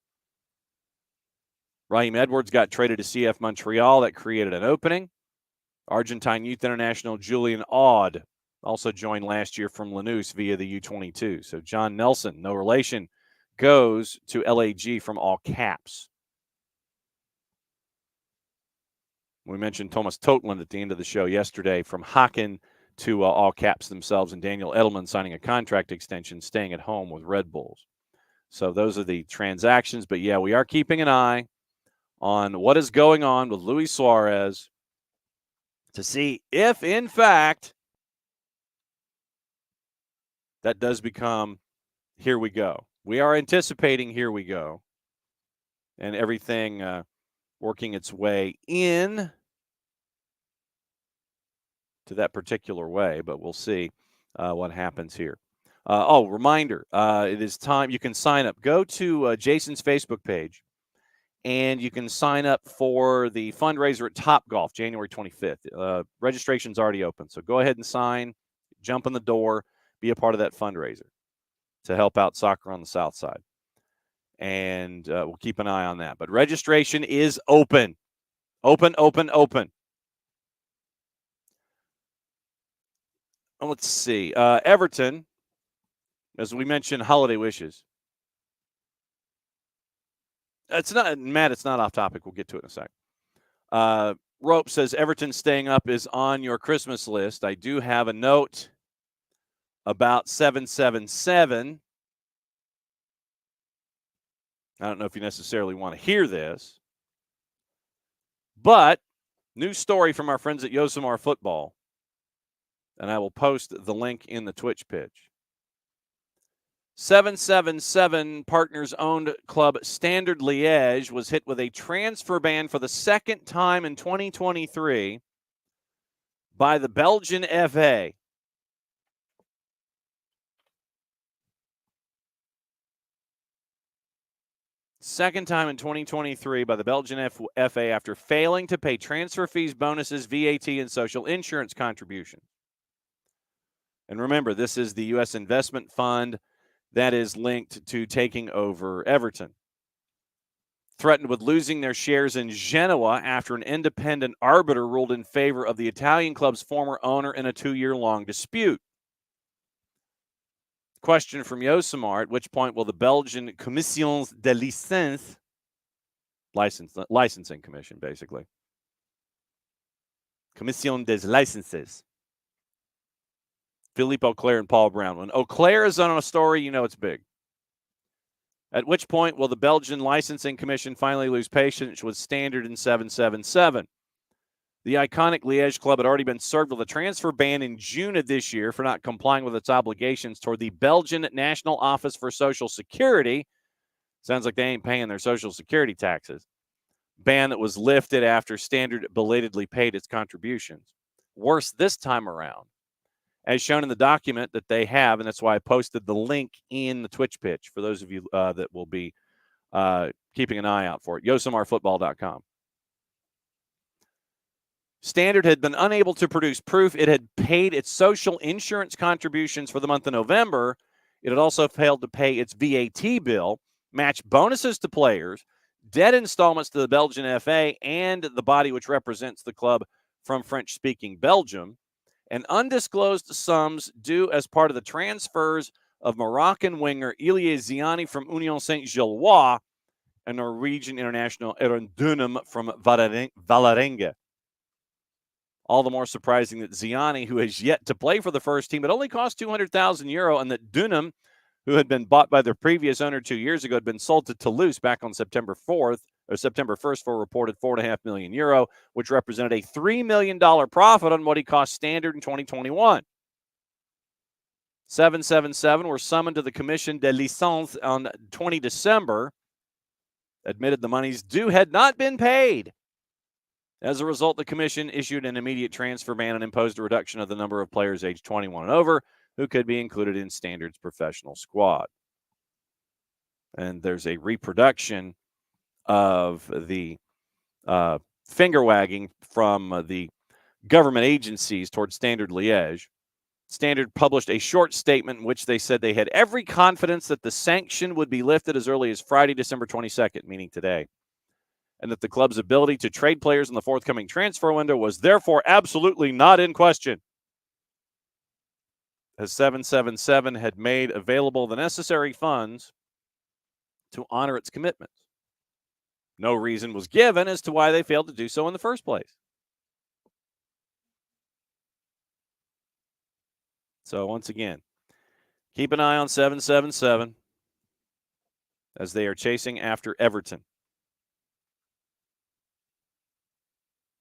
Raheem Edwards got traded to CF Montreal. That created an opening. Argentine youth international Julian Aud also joined last year from Lanús via the U22. So John Nelson, no relation, goes to LAG from all caps. We mentioned Thomas Totland at the end of the show yesterday, from Haken to all caps themselves, and Daniel Edelman signing a contract extension, staying at home with Red Bulls. So those are the transactions. But, yeah, we are keeping an eye on what is going on with Luis Suarez to see if, in fact, that does become here we go. We are anticipating here we go, and everything working its way in to that particular way, but we'll see what happens here. Reminder, it is time. You can sign up. Go to Jason's Facebook page, and you can sign up for the fundraiser at Topgolf, January 25th. Registration's already open, so go ahead and sign, jump in the door, be a part of that fundraiser to help out soccer on the South Side. And we'll keep an eye on that. But registration is open. Open. Let's see. Everton, as we mentioned, holiday wishes. It's not, Matt, it's not off topic. We'll get to it in a sec. Rope says Everton staying up is on your Christmas list. I do have a note about 777. I don't know if you necessarily want to hear this, but new story from our friends at Yosemar Football, and I will post the link in the Twitch pitch. 777 partners-owned club Standard Liège was hit with a transfer ban for the second time in 2023 by the Belgian FA. Second time in 2023 by the Belgian FA after failing to pay transfer fees, bonuses, VAT, and social insurance contributions. And remember, this is the U.S. investment fund that is linked to taking over Everton. Threatened with losing their shares in Genoa after an independent arbiter ruled in favor of the Italian club's former owner in a 2-year-long dispute. Question from Yosemar, at which point will the Belgian Commission de Licence, licensing commission, basically. Commission des Licences. Philippe Auclair and Paul Brown. When Auclair is on a story, you know it's big. At which point will the Belgian Licensing Commission finally lose patience with Standard in 777? The iconic Liège club had already been served with a transfer ban in June of this year for not complying with its obligations toward the Belgian National Office for Social Security. Sounds like they ain't paying their Social Security taxes. Ban that was lifted after Standard belatedly paid its contributions. Worse this time around, as shown in the document that they have, and that's why I posted the link in the Twitch pitch for those of you that will be keeping an eye out for it. YosemarFootball.com. Standard had been unable to produce proof it had paid its social insurance contributions for the month of November. It had also failed to pay its VAT bill, match bonuses to players, debt installments to the Belgian FA, and the body which represents the club from French-speaking Belgium, and undisclosed sums due as part of the transfers of Moroccan winger Elie Ziani from Union Saint-Gilloise and Norwegian international Aaron Dunham from Vålerenga. All the more surprising that Ziani, who has yet to play for the first team, it only cost €200,000, and that Dunham, who had been bought by their previous owner 2 years ago, had been sold to Toulouse back on September 1st for a reported €4.5 million, which represented a $3 million profit on what he cost Standard in 2021. 777 were summoned to the Commission de Licence on 20 December, admitted the monies due had not been paid. As a result, the commission issued an immediate transfer ban and imposed a reduction of the number of players aged 21 and over who could be included in Standard's professional squad. And there's a reproduction of the finger wagging from the government agencies towards Standard Liège. Standard published a short statement in which they said they had every confidence that the sanction would be lifted as early as Friday, December 22nd, meaning today, and that the club's ability to trade players in the forthcoming transfer window was therefore absolutely not in question, as 777 had made available the necessary funds to honor its commitments. No reason was given as to why they failed to do so in the first place. So once again, keep an eye on 777 as they are chasing after Everton.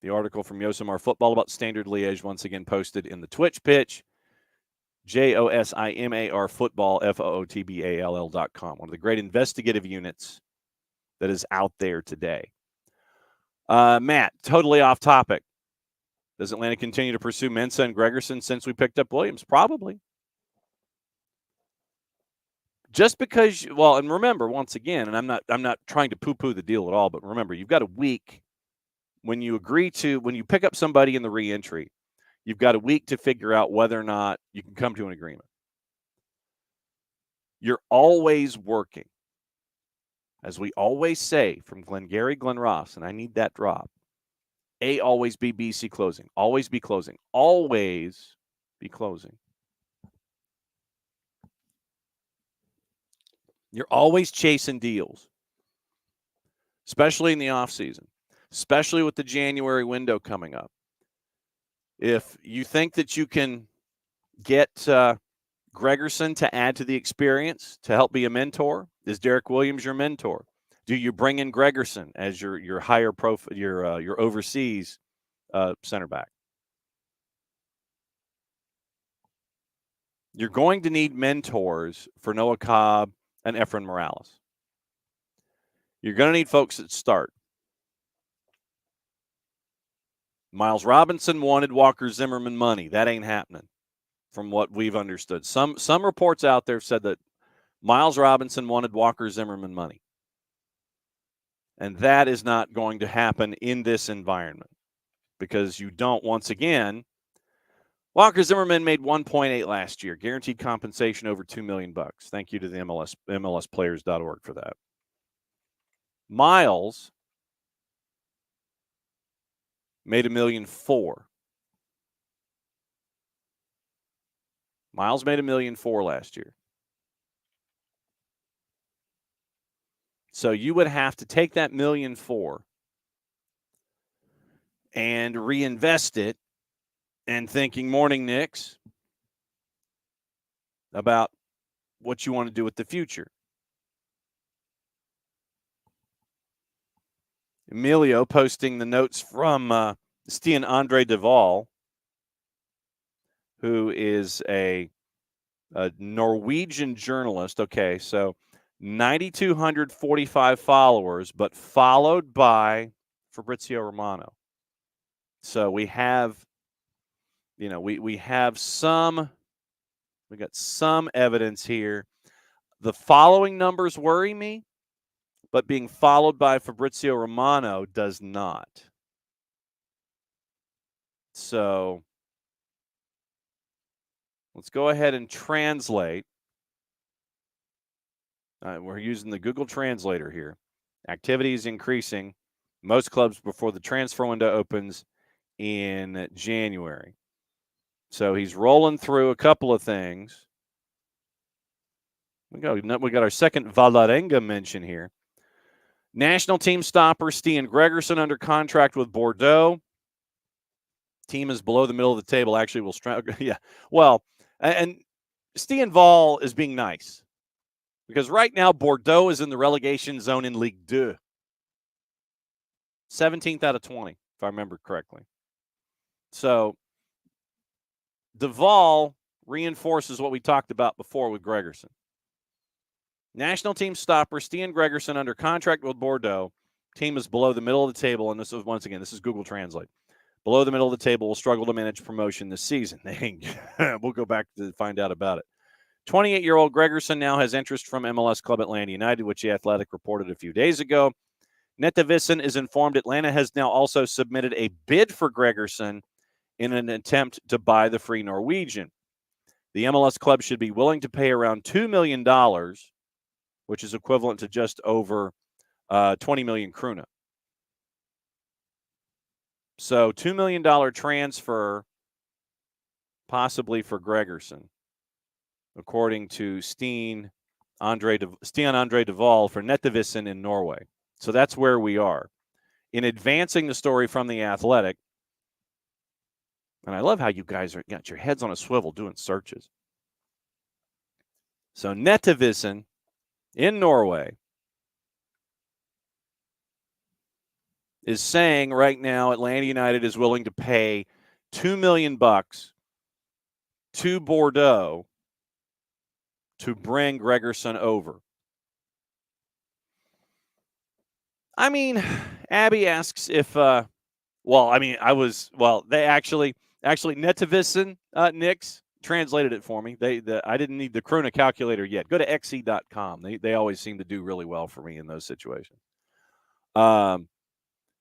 The article from Yosemar Football about Standard Liège once again posted in the Twitch pitch. JOSIMAR Football, FOOTBALL.com. One of the great investigative units that is out there today. Matt, totally off topic. Does Atlanta continue to pursue Mensah and Gregerson since we picked up Williams? Probably. Just because, well, and remember, once again, and I'm not trying to poo-poo the deal at all, but remember, you've got a week when you pick up somebody in the re-entry, you've got a week to figure out whether or not you can come to an agreement. You're always working. As we always say from Glengarry Glen Ross, and I need that drop, A, always be BC closing. Always be closing. Always be closing. You're always chasing deals, especially in the offseason, especially with the January window coming up. If you think that you can get Gregerson to add to the experience, to help be a mentor, is Derek Williams your mentor? Do you bring in Gregerson as your higher profile, your overseas center back? You're going to need mentors for Noah Cobb and Efren Morales. You're going to need folks that start. Miles Robinson wanted Walker Zimmerman money. That ain't happening from what we've understood. Some reports out there said that Miles Robinson wanted Walker Zimmerman money. And that is not going to happen in this environment because you don't, once again, Walker Zimmerman made 1.8 last year, guaranteed compensation over $2 million. Thank you to the MLSplayers.org for that. Miles made $1.4 million. Miles made $1.4 million last year. So you would have to take that $1.4 million and reinvest it, and thinking morning Knicks about what you want to do with the future. Emilio posting the notes from Stian Andre Deval, who is a Norwegian journalist. Okay, so 9,245 followers, but followed by Fabrizio Romano. So we have, we got some evidence here. The following numbers worry me. but being followed by Fabrizio Romano does not. So let's go ahead and translate. We're using the Google Translator here. Activity is increasing. Most clubs before the transfer window opens in January. So he's rolling through a couple of things. We got our second Valarenga mention here. National team stopper Stian Gregerson under contract with Bordeaux. Team is below the middle of the table. Actually, will struggle. Yeah. Well, and Stian Vol is being nice because right now Bordeaux is in the relegation zone in Ligue 2. 17th out of 20, if I remember correctly. So Duvall reinforces what we talked about before with Gregerson. National team stopper Stian Gregerson under contract with Bordeaux. Team is below the middle of the table, and this is Google Translate. Below the middle of the table will struggle to manage promotion this season. We'll go back to find out about it. 28-year-old Gregerson now has interest from MLS club Atlanta United, which The Athletic reported a few days ago. Netavision is informed Atlanta has now also submitted a bid for Gregerson in an attempt to buy the free Norwegian. The MLS club should be willing to pay around $2 million, which is equivalent to just over 20 million krona. So $2 million transfer possibly for Gregerson, according to Stian Andre Duvall for Netavision in Norway. So that's where we are. In advancing the story from The Athletic, and I love how you guys got your heads on a swivel doing searches. So Netavision in Norway is saying right now Atlanta United is willing to pay $2 million to Bordeaux to bring Gregerson over. I mean, Abby asks if, they actually Netavision, Nix, translated it for me. I didn't need the Krona calculator yet. Go to xe.com. They always seem to do really well for me in those situations.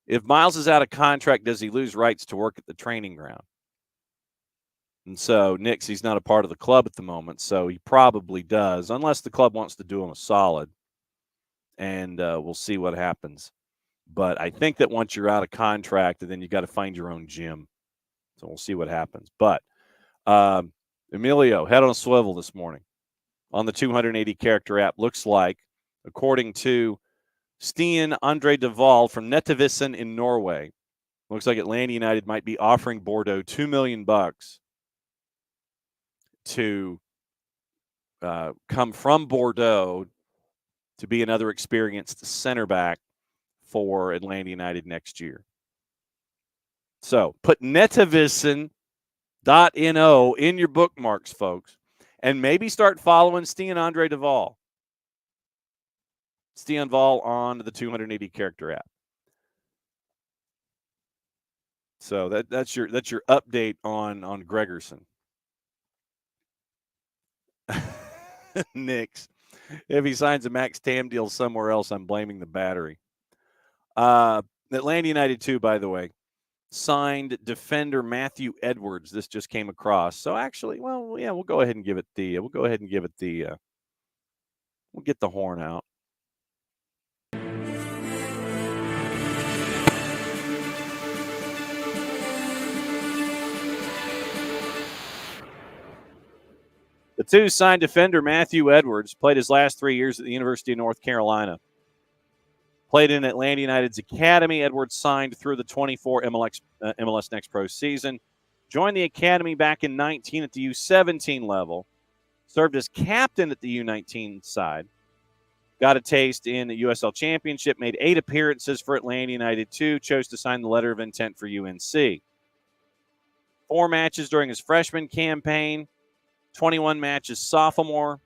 If Miles is out of contract, does he lose rights to work at the training ground? And so Nix, he's not a part of the club at the moment, so he probably does, unless the club wants to do him a solid. And we'll see what happens. But I think that once you're out of contract, then you got to find your own gym. So we'll see what happens. But Emilio, head on a swivel this morning on the 280-character app. Looks like, according to Stian Andre Duvall from Netavision in Norway, looks like Atlanta United might be offering Bordeaux $2 million to come from Bordeaux to be another experienced center back for Atlanta United next year. So put Netavision.no in your bookmarks, folks, and maybe start following Stian Andre Duvall. Stian Vol on the 280-character app. So that's your update on Gregerson. Nix. If he signs a max TAM deal somewhere else, I'm blaming the battery. Atlanta United, too, by the way, signed defender Matthew Edwards. This just came across. So actually, we'll go ahead and give it we'll get the horn out. The two signed defender Matthew Edwards played his last 3 years at the University of North Carolina. Played in Atlanta United's academy. Edwards signed through the 24 MLS Next Pro season. Joined the academy back in 19 at the U17 level. Served as captain at the U19 side. Got a taste in the USL Championship. Made 8 appearances for Atlanta United 2. Chose to sign the letter of intent for UNC. 4 matches during his freshman campaign. 21 matches sophomore.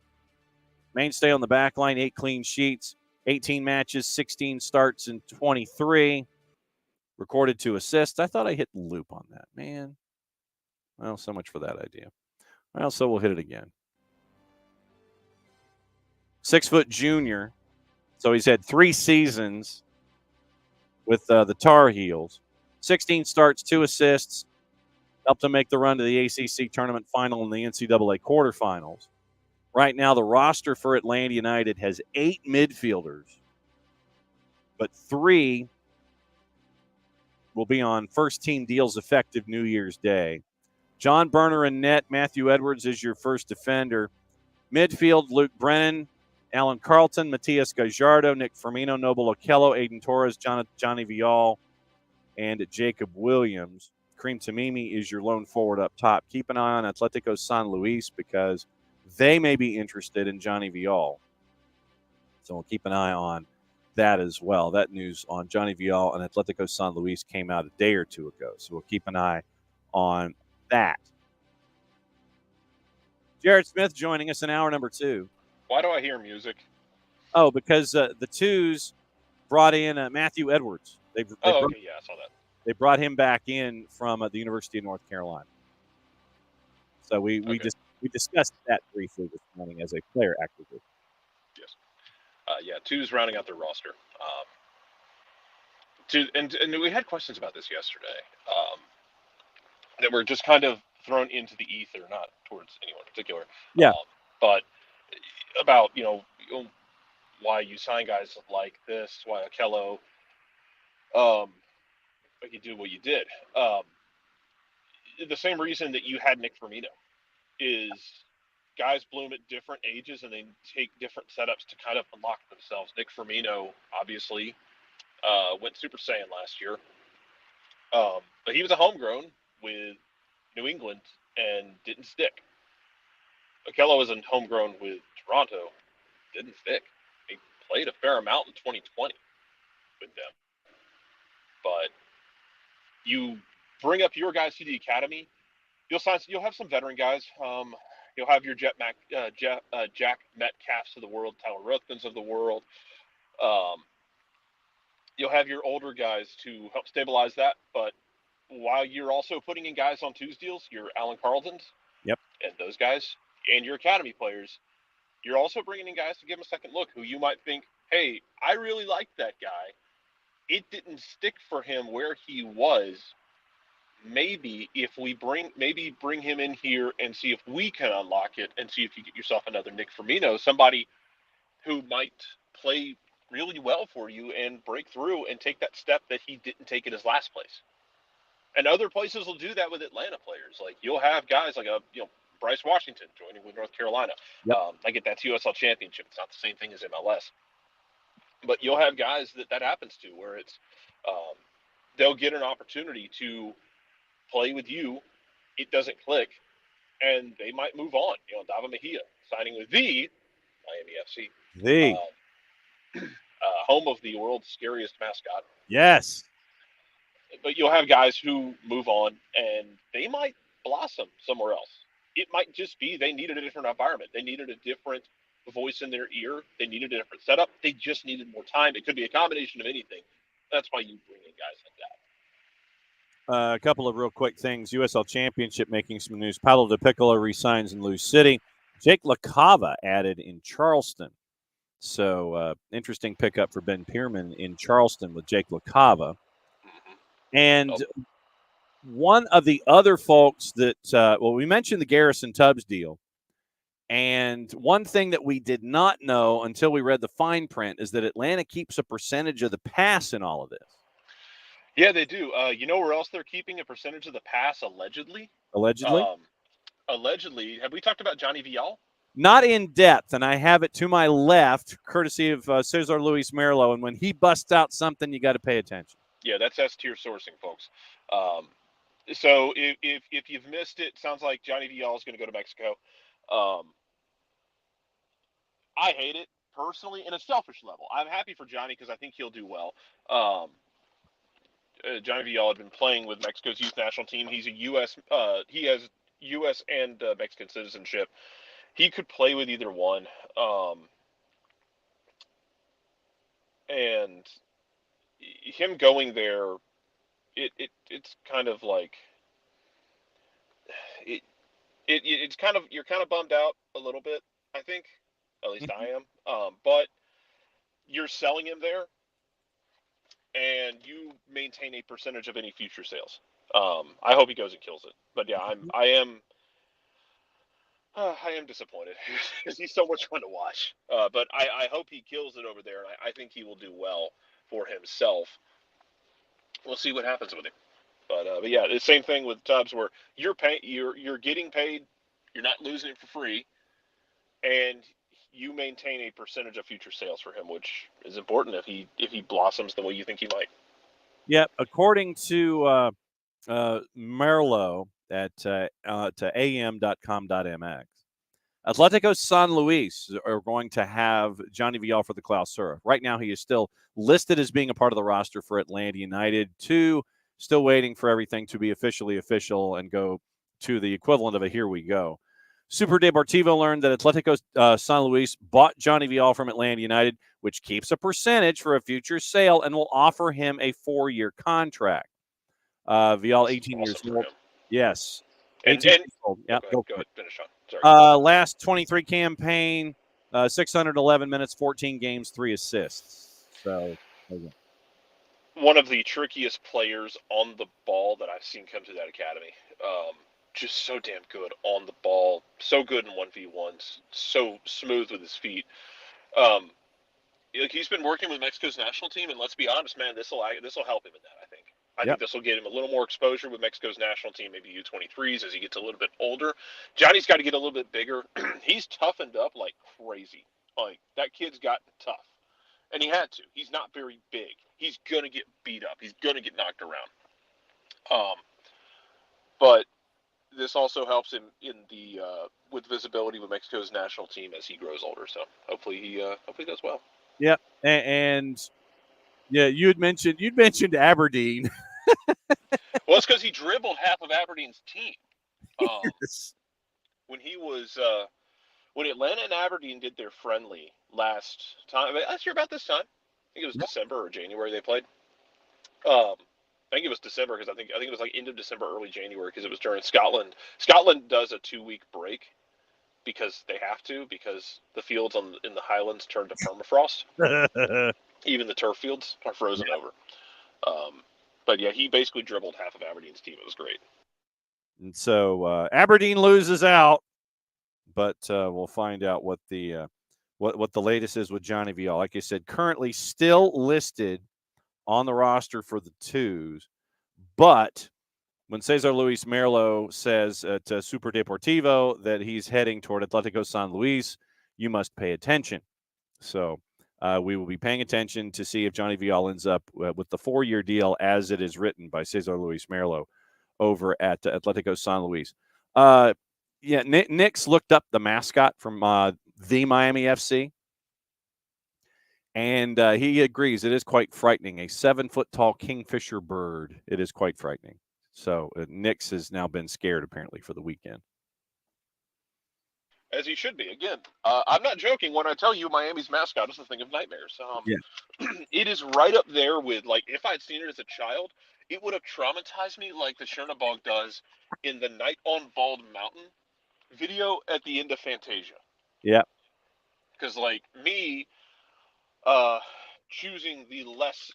Mainstay on the back line, 8 clean sheets. 18 matches, 16 starts, and 23. Recorded 2 assists. I thought I hit the loop on that, man. Well, so much for that idea. Well, so we'll hit it again. 6-foot junior. So he's had 3 seasons with the Tar Heels. 16 starts, 2 assists, helped them make the run to the ACC tournament final and the NCAA quarterfinals. Right now, the roster for Atlanta United has 8 midfielders, but 3 will be on first-team deals effective New Year's Day. John Berner in net. Matthew Edwards is your first defender. Midfield, Luke Brennan, Alan Carlton, Matias Gajardo, Nick Firmino, Noble Okello, Aiden Torres, Johnny Vial, and Jacob Williams. Kareem Tamimi is your lone forward up top. Keep an eye on Atletico San Luis because they may be interested in Johnny Vial. So we'll keep an eye on that as well. That news on Johnny Vial and Atletico San Luis came out a day or two ago. So we'll keep an eye on that. Jared Smith joining us in hour number 2. Why do I hear music? Oh, because the Twos brought in Matthew Edwards. Okay, yeah, I saw that. They brought him back in from the University of North Carolina. So we discussed that briefly this morning as a player acquisition. Yes. Twos rounding out their roster. And we had questions about this yesterday that were just kind of thrown into the ether, not towards anyone in particular. Yeah. But about, why you sign guys like this, why Okello, you do what you did. The same reason that you had Nick Firmino is guys bloom at different ages and they take different setups to kind of unlock themselves. Nick Firmino, obviously, went Super Saiyan last year. But he was a homegrown with New England and didn't stick. Okello was a homegrown with Toronto, didn't stick. He played a fair amount in 2020 with them. But you bring up your guys to the academy, you'll have some veteran guys. You'll have your Jack Metcalfs of the world, Tyler Ruthvens of the world. You'll have your older guys to help stabilize that. But while you're also putting in guys on twos deals, your Alan Carltons, yep, and those guys, and your academy players, you're also bringing in guys to give them a second look who you might think, hey, I really like that guy. It didn't stick for him where he was. Maybe if we bring him in here and see if we can unlock it and see if you get yourself another Nick Firmino, somebody who might play really well for you and break through and take that step that he didn't take in his last place. And other places will do that with Atlanta players. Like you'll have guys like Bryce Washington joining with North Carolina. Yep. I get that's USL Championship. It's not the same thing as MLS. But you'll have guys that happens to where it's they'll get an opportunity to play with you. It doesn't click, and they might move on. Dava Mejia signing with the Miami FC, home of the world's scariest mascot. Yes. But you'll have guys who move on, and they might blossom somewhere else. It might just be they needed a different environment. They needed a different voice in their ear. They needed a different setup. They just needed more time. It could be a combination of anything. That's why you bring in guys like that. A couple of real quick things. USL Championship making some news. Paulo Di Piccolo resigns in Luz City. Jake LaCava added in Charleston. So interesting pickup for Ben Pierman in Charleston with Jake LaCava. And one of the other folks that, we mentioned the Garrison Tubbs deal. And one thing that we did not know until we read the fine print is that Atlanta keeps a percentage of the pass in all of this. Yeah, they do. You know where else they're keeping a percentage of the pass, allegedly? Allegedly? Allegedly. Have we talked about Johnny Vial? Not in depth, and I have it to my left, courtesy of Cesar Luis Merlo. And when he busts out something, you got to pay attention. Yeah, that's S-tier sourcing, folks. So if you've missed it, sounds like Johnny Vial is going to go to Mexico. I hate it personally in a selfish level. I'm happy for Johnny because I think he'll do well. Johnny Vial had been playing with Mexico's youth national team. He's a U.S. He has U.S. and Mexican citizenship. He could play with either one. And him going there, it's kind of like it's kind of, you're kind of bummed out a little bit, I think. At least I am. But you're selling him there, and you maintain a percentage of any future sales. I hope he goes and kills it. But yeah, I am disappointed because he's so much fun to watch. But I hope he kills it over there, and I think he will do well for himself. We'll see what happens with him. But yeah, the same thing with Tubbs, where you're getting paid, you're not losing it for free, and you maintain a percentage of future sales for him, which is important if he blossoms the way you think he might. Yep. According to Merlo at to am.com.mx, Atletico San Luis are going to have Johnny Vial for the Clausura. Right now, he is still listed as being a part of the roster for Atlanta United. Still waiting for everything to be officially official and go to the equivalent of a here we go. Super Deportivo learned that Atletico San Luis bought Johnny Vial from Atlanta United, which keeps a percentage for a future sale and will offer him a 4-year contract. Vial, 18 years old. Yes. 18 years old. Yeah, go ahead. Finish on. Sorry. Last 23 campaign, 611 minutes, 14 games, 3 assists. So, okay. One of the trickiest players on the ball that I've seen come to that academy. Just so damn good on the ball, so good in 1v1s, so smooth with his feet. He's been working with Mexico's national team, and let's be honest, man, this will help him in that. I think this will get him a little more exposure with Mexico's national team, maybe U23s as he gets a little bit older. Johnny's got to get a little bit bigger. He's toughened up like crazy. Like, that kid's gotten tough, and he had to. He's not very big. He's gonna get beat up. He's gonna get knocked around. But this also helps him in the with visibility with Mexico's national team as he grows older. So hopefully he does well. Yeah, and yeah, you'd mentioned Aberdeen. Well, it's because he dribbled half of Aberdeen's team. Yes. When he was when Atlanta and Aberdeen did their friendly last year about this time, I think it was December or January they played. I think it was December because I think it was like end of December, early January because it was during Scotland. Scotland does a 2-week break because they have to, because the fields in the Highlands turn to permafrost. Even the turf fields are frozen over. But yeah, he basically dribbled half of Aberdeen's team. It was great. And so Aberdeen loses out, but we'll find out what the latest is with Johnny Vial. Like I said, currently still listed on the roster for the twos, but when Cesar Luis Merlo says to Super Deportivo that he's heading toward Atletico San Luis, you must pay attention. So we will be paying attention to see if Johnny Vial ends up with the 4-year deal as it is written by Cesar Luis Merlo over at Atletico San Luis. Nick's looked up the mascot from the Miami FC, and he agrees it is quite frightening. A 7-foot-tall kingfisher bird. It is quite frightening. So Nick's has now been scared, apparently, for the weekend. As he should be. Again, I'm not joking when I tell you Miami's mascot is the thing of nightmares. It is right up there with, like, if I'd seen it as a child, it would have traumatized me like the Chernabog does in the Night on Bald Mountain video at the end of Fantasia. Yeah. Because, like, me choosing the less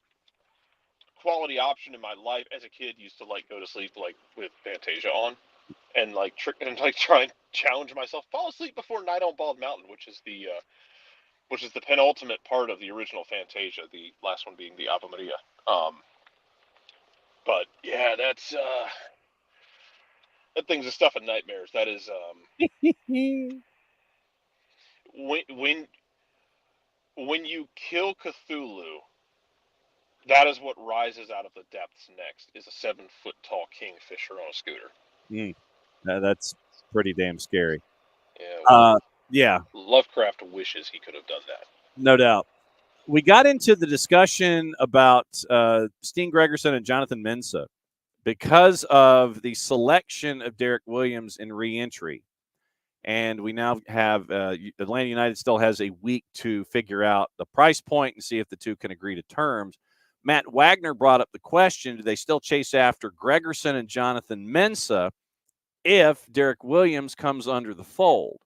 quality option in my life as a kid used to, like, go to sleep, like, with Fantasia on and, like, try and challenge myself. Fall asleep before Night on Bald Mountain, which is the penultimate part of the original Fantasia, the last one being the Ave Maria. But yeah, that's that thing's a stuff of nightmares. That is when you kill Cthulhu, that is what rises out of the depths next, is a 7-foot-tall kingfisher on a scooter. That's pretty damn scary. Yeah. Lovecraft wishes he could have done that. No doubt. We got into the discussion about Steen Gregerson and Jonathan Mensah because of the selection of Derek Williams in re-entry. And we now have Atlanta United still has a week to figure out the price point and see if the two can agree to terms. Matt Wagner brought up the question, do they still chase after Gregerson and Jonathan Mensah if Derek Williams comes under the fold?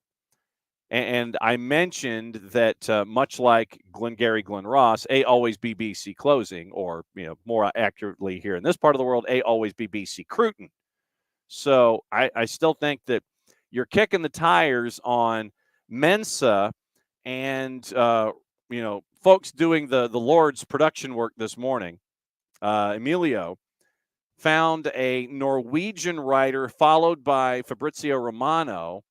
And I mentioned that much like Glengarry Glen Ross, A always be BC closing, or more accurately here in this part of the world, A always be BC Cruton. So I still think that you're kicking the tires on Mensa and folks doing the Lord's production work this morning. Emilio found a Norwegian writer followed by Fabrizio Romano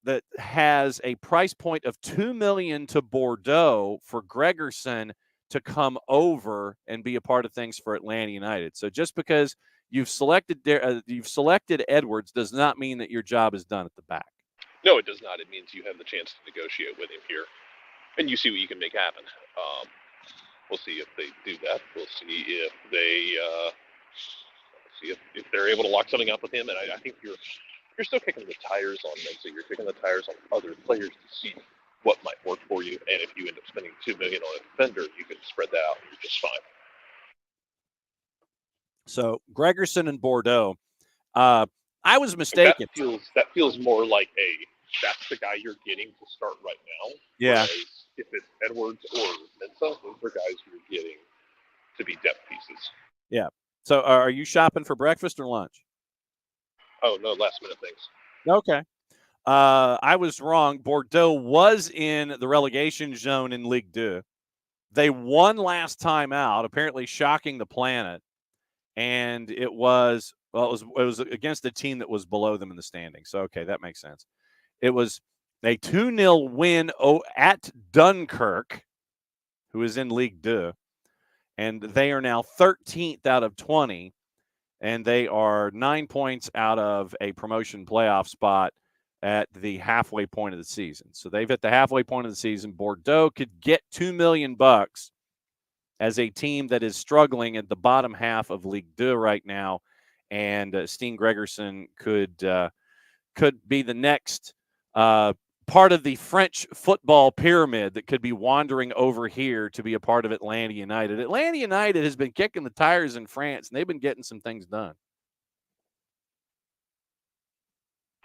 that has a price point of $2 million to Bordeaux for Gregerson to come over and be a part of things for Atlanta United. So just because you've selected Edwards does not mean that your job is done at the back. No, it does not. It means you have the chance to negotiate with him here, and you see what you can make happen. We'll see if they do that. We'll see if they if they're able to lock something up with him. And I think you're still kicking the tires on Mensa. You're kicking the tires on other players to see what might work for you. And if you end up spending $2 million on a defender, you can spread that out and you're just fine. So Gregerson and Bordeaux. I was mistaken. That feels more like that's the guy you're getting to start right now. Yeah. Whereas if it's Edwards or Mensa, those are guys you're getting to be depth pieces. Yeah. So are you shopping for breakfast or lunch? Oh, no, last minute things. Okay. I was wrong. Bordeaux was in the relegation zone in Ligue 2. They won last time out, apparently shocking the planet. And it was against a team that was below them in the standings. So, okay, that makes sense. It was a 2-0 win at Dunkirk, who is in Ligue 2. And they are now 13th out of 20. And they are 9 points out of a promotion playoff spot at the halfway point of the season. So they've hit the halfway point of the season. Bordeaux could get $2 million as a team that is struggling at the bottom half of Ligue 2 right now. And Steen Gregerson could be the next part of the French football pyramid that could be wandering over here to be a part of Atlanta United. Atlanta United has been kicking the tires in France, and they've been getting some things done.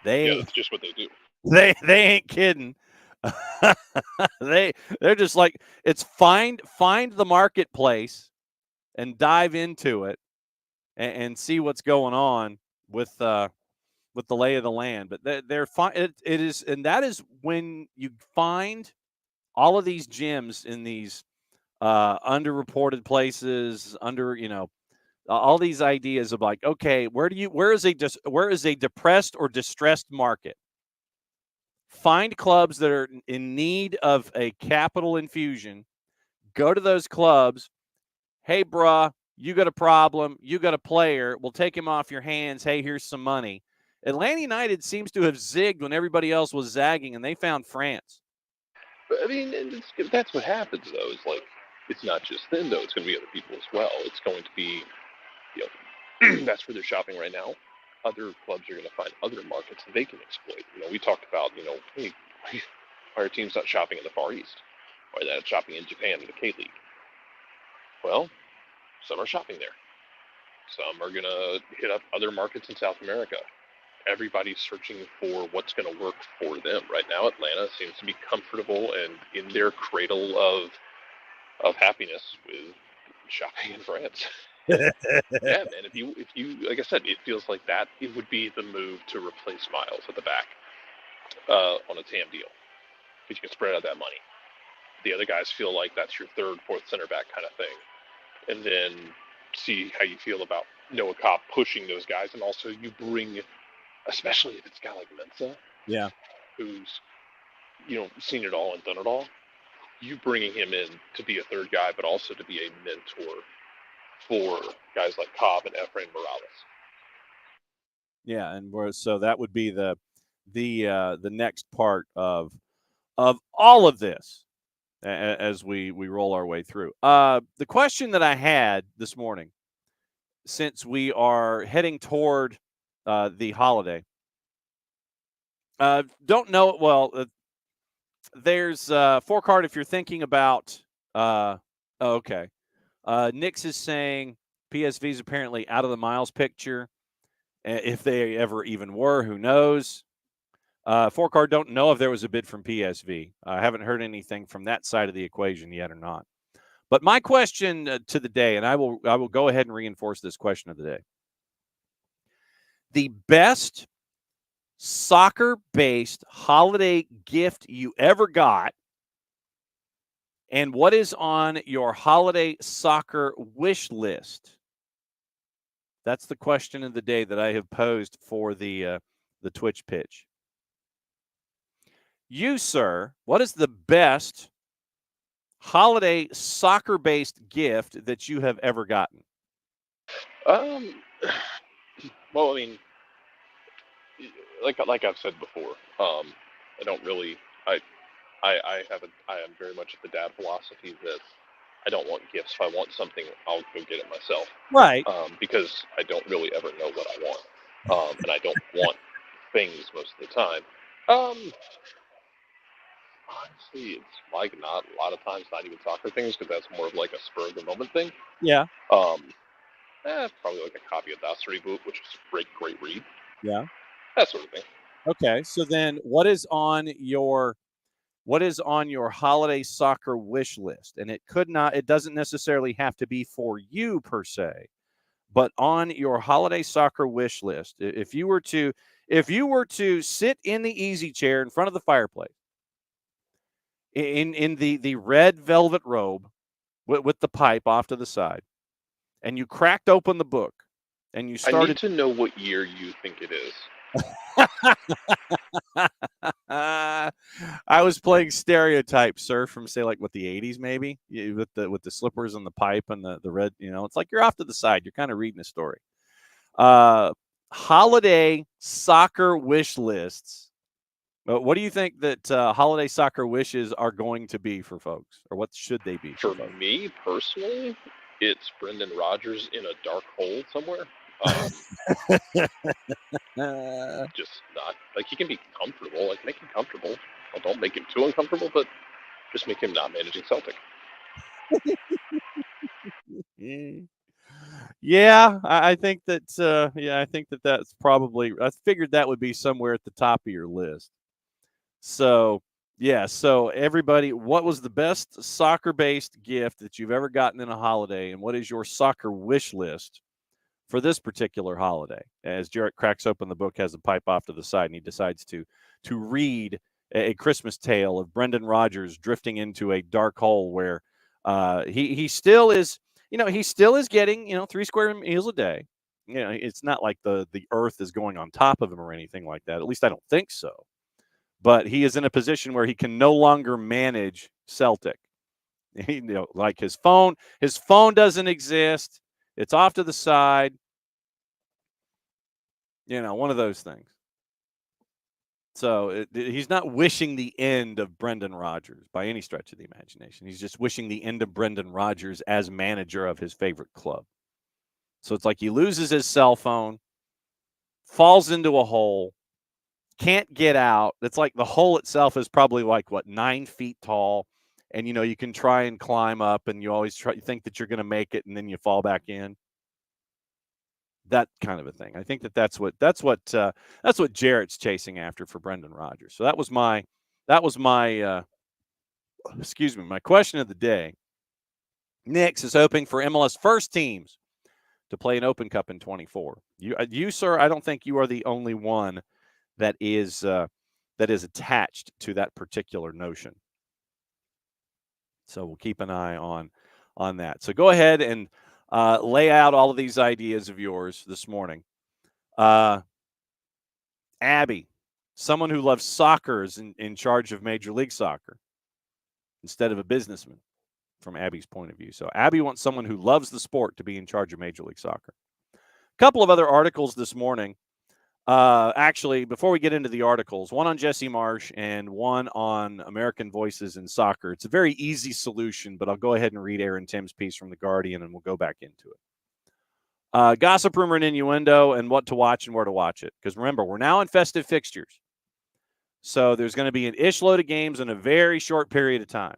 Yeah, that's just what they do. They ain't kidding. They're just like, it's find the marketplace and dive into it and see what's going on with the lay of the land. But they're fine. It is, and that is when you find all of these gems in these underreported places, all these ideas of like, okay, where is a depressed or distressed market? Find clubs that are in need of a capital infusion. Go to those clubs. Hey, bruh, you got a problem. You got a player. We'll take him off your hands. Hey, here's some money. Atlanta United seems to have zigged when everybody else was zagging, and they found France. But, I mean, that's what happens, though. Is like, it's not just them, though. It's going to be other people as well. It's going to be, that's where they're shopping right now. Other clubs are going to find other markets that they can exploit. We talked about, hey, why are teams not shopping in the Far East? Why are they not shopping in Japan in the K-League? Well, some are shopping there. Some are going to hit up other markets in South America. Everybody's searching for what's going to work for them. Right now, Atlanta seems to be comfortable and in their cradle of happiness with shopping in France. Yeah, man. If you, like I said, it feels like that. It would be the move to replace Miles at the back on a TAM deal, because you can spread out that money. The other guys feel like that's your third, fourth center back kind of thing, and then see how you feel about Noah Kopp pushing those guys, and also you bring, especially if it's a guy like Mensa, yeah, who's seen it all and done it all. You bringing him in to be a third guy, but also to be a mentor for guys like Cobb and Efrain Morales. Yeah, and so that would be the next part of all of this as we roll our way through. The question that I had this morning, since we are heading toward the holiday, don't know it well. There's four card if you're thinking about. Okay. Nix is saying PSV is apparently out of the Miles picture. If they ever even were, who knows? Four-Car, don't know if there was a bid from PSV. I haven't heard anything from that side of the equation yet or not. But my question to the day, and I will go ahead and reinforce this question of the day. The best soccer-based holiday gift you ever got, and what is on your holiday soccer wish list? That's the question of the day that I have posed for the Twitch pitch. You, sir, what is the best holiday soccer-based gift that you have ever gotten? Well, I mean, like I've said before, I don't really, I am very much of the dad philosophy that I don't want gifts. If I want something, I'll go get it myself. Right. Because I don't really ever know what I want. And I don't want things most of the time. Honestly, it's like not a lot of times, not even soccer things, because that's more of like a spur of the moment thing. Yeah. Probably like a copy of Das Reboot, which is a great read. Yeah. That sort of thing. Okay. So then what is on your holiday soccer wish list? And it doesn't necessarily have to be for you per se, but on your holiday soccer wish list, if you were to sit in the easy chair in front of the fireplace in the red velvet robe with the pipe off to the side, and you cracked open the book and you started. I need to know what year you think it is. I was playing stereotype, sir, from say like what the 80s maybe, with the slippers and the pipe and the red. It's like you're off to the side. You're kind of reading a story. Holiday soccer wish lists. What do you think that holiday soccer wishes are going to be for folks, or what should they be for me personally? It's Brendan Rodgers in a dark hole somewhere. Just not like he can be comfortable. Like make him comfortable. Well, don't make him too uncomfortable, but just make him not managing Celtic. Yeah, I think that. I think that that's probably. I figured that would be somewhere at the top of your list. So yeah, so everybody, what was the best soccer-based gift that you've ever gotten in a holiday, and what is your soccer wish list for this particular holiday? As Jarrett cracks open the book, has a pipe off to the side, and he decides to read a Christmas tale of Brendan Rodgers drifting into a dark hole where he still is, he still is getting 3 square meals a day. It's not like the earth is going on top of him or anything like that. At least I don't think so. But he is in a position where he can no longer manage Celtic. Like his phone doesn't exist. It's off to the side. One of those things. So he's not wishing the end of Brendan Rodgers by any stretch of the imagination. He's just wishing the end of Brendan Rodgers as manager of his favorite club. So it's like he loses his cell phone, falls into a hole, can't get out. It's like the hole itself is probably like 9 feet tall, and you can try and climb up, and you always think that you're going to make it, and then you fall back in. That kind of a thing. I think that's what Jarrett's chasing after for Brendan Rodgers. So that was my my question of the day. Nix is hoping for MLS first teams to play an Open Cup in 24. You sir, I don't think you are the only one that is attached to that particular notion. So we'll keep an eye on that. So go ahead and lay out all of these ideas of yours this morning. Abby, someone who loves soccer, is in charge of Major League Soccer instead of a businessman, from Abby's point of view. So Abby wants someone who loves the sport to be in charge of Major League Soccer. A couple of other articles this morning. Actually, before we get into the articles, one on Jesse Marsh and one on American Voices in Soccer. It's a very easy solution, but I'll go ahead and read Aaron Tim's piece from The Guardian, and we'll go back into it. Gossip, rumor, and innuendo, and what to watch and where to watch it. Because remember, we're now in festive fixtures. So there's going to be an ish load of games in a very short period of time.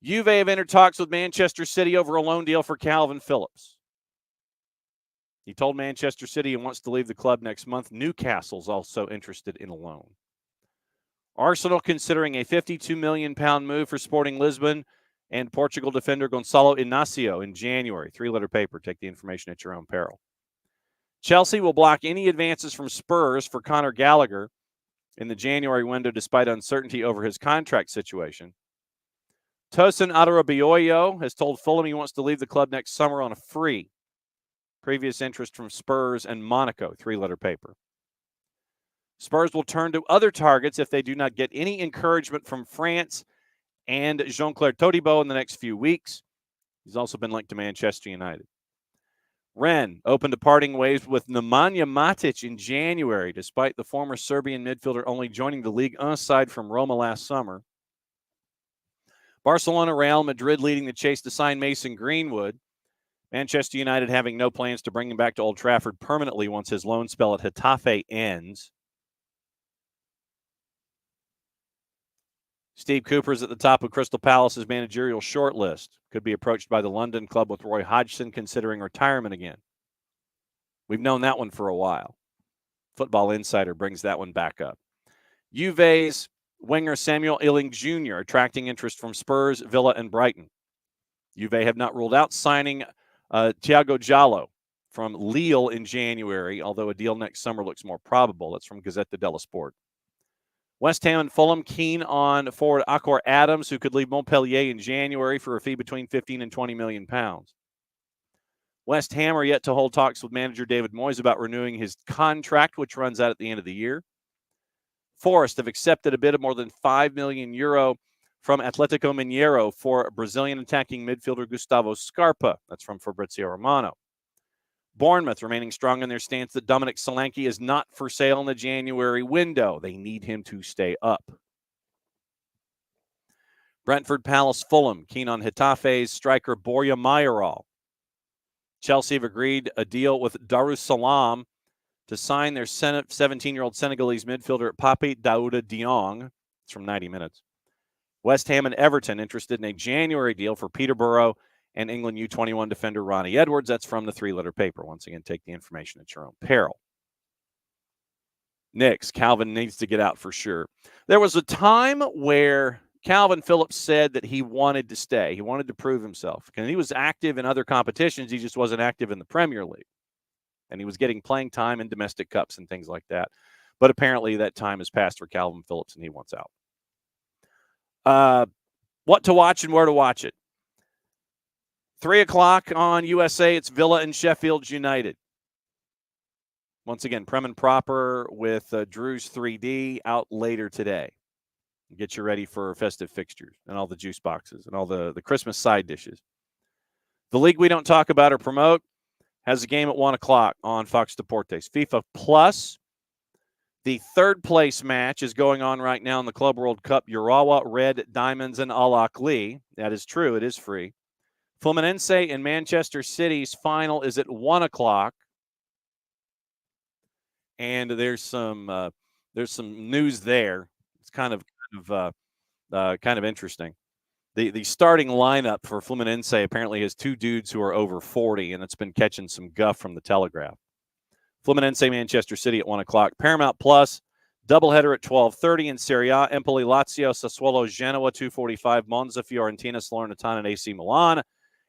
Juve have entered talks with Manchester City over a loan deal for Calvin Phillips. He told Manchester City he wants to leave the club next month. Newcastle's also interested in a loan. Arsenal considering a £52 million move for Sporting Lisbon and Portugal defender Gonçalo Inácio in January. Three-letter paper. Take the information at your own peril. Chelsea will block any advances from Spurs for Conor Gallagher in the January window despite uncertainty over his contract situation. Tosin Adarabioyo has told Fulham he wants to leave the club next summer on a free. Previous interest from Spurs and Monaco, three-letter paper. Spurs will turn to other targets if they do not get any encouragement from France and Jean-Claire Todibo in the next few weeks. He's also been linked to Manchester United. Rennes open to parting ways with Nemanja Matic in January, despite the former Serbian midfielder only joining the Ligue 1 side from Roma last summer. Barcelona, Real Madrid leading the chase to sign Mason Greenwood. Manchester United having no plans to bring him back to Old Trafford permanently once his loan spell at Getafe ends. Steve Cooper's at the top of Crystal Palace's managerial shortlist. Could be approached by the London club with Roy Hodgson considering retirement again. We've known that one for a while. Football Insider brings that one back up. Juve's winger Samuel Illing Jr. attracting interest from Spurs, Villa, and Brighton. Juve have not ruled out signing Thiago Giallo from Lille in January, although a deal next summer looks more probable. That's from Gazzetta dello Sport. West Ham and Fulham keen on forward Akor Adams, who could leave Montpellier in January for a fee between 15 and 20 million pounds. West Ham are yet to hold talks with manager David Moyes about renewing his contract, which runs out at the end of the year. Forest have accepted a bid of more than €5 million from Atletico Mineiro for Brazilian attacking midfielder Gustavo Scarpa. That's from Fabrizio Romano. Bournemouth remaining strong in their stance that Dominic Solanke is not for sale in the January window. They need him to stay up. Brentford, Palace, Fulham keen on Getafe's striker Borja Mayoral. Chelsea have agreed a deal with Darussalam to sign their 17-year-old Senegalese midfielder Pape Daouda Diong. It's from 90 Minutes. West Ham and Everton interested in a January deal for Peterborough and England U21 defender Ronnie Edwards. That's from the three-letter paper. Once again, take the information at your own peril. Knicks, Calvin needs to get out for sure. There was a time where Calvin Phillips said that he wanted to stay. He wanted to prove himself. And he was active in other competitions. He just wasn't active in the Premier League. And he was getting playing time in domestic cups and things like that. But apparently that time has passed for Calvin Phillips, and he wants out. What to watch and where to watch it. 3 o'clock on USA, it's Villa and Sheffield United. Once again, Prem and Proper with Drew's 3D out later today. Get you ready for festive fixtures and all the juice boxes and all the Christmas side dishes. The league we don't talk about or promote has a game at 1 o'clock on Fox Deportes. FIFA Plus, the third place match is going on right now in the Club World Cup. Urawa Red Diamonds and Al Ahly. That is true. It is free. Fluminense and Manchester City's final is at 1 o'clock. And there's some news there. It's kind of interesting. The starting lineup for Fluminense apparently has two dudes who are over 40, and it's been catching some guff from the Telegraph. Fluminense, Manchester City at 1 o'clock. Paramount Plus, doubleheader at 12:30 in Serie A. Empoli, Lazio, Sassuolo, Genoa, 2:45. Monza, Fiorentina, Salernitana, and AC Milan.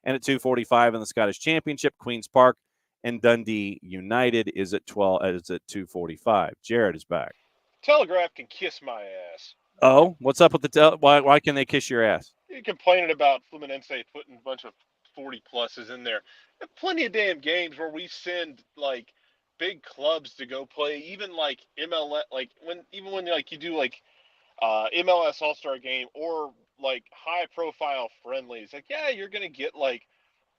And at 2:45 in the Scottish Championship, Queen's Park and Dundee United is at 2:45. Jared is back. Telegraph can kiss my ass. Oh, what's up with the why can they kiss your ass? You're complaining about Fluminense putting a bunch of 40 pluses in there. There's plenty of damn games where we send like big clubs to go play, even like MLS, like when like you do like MLS All-Star game or like high profile friendlies. Like, yeah, you're gonna get like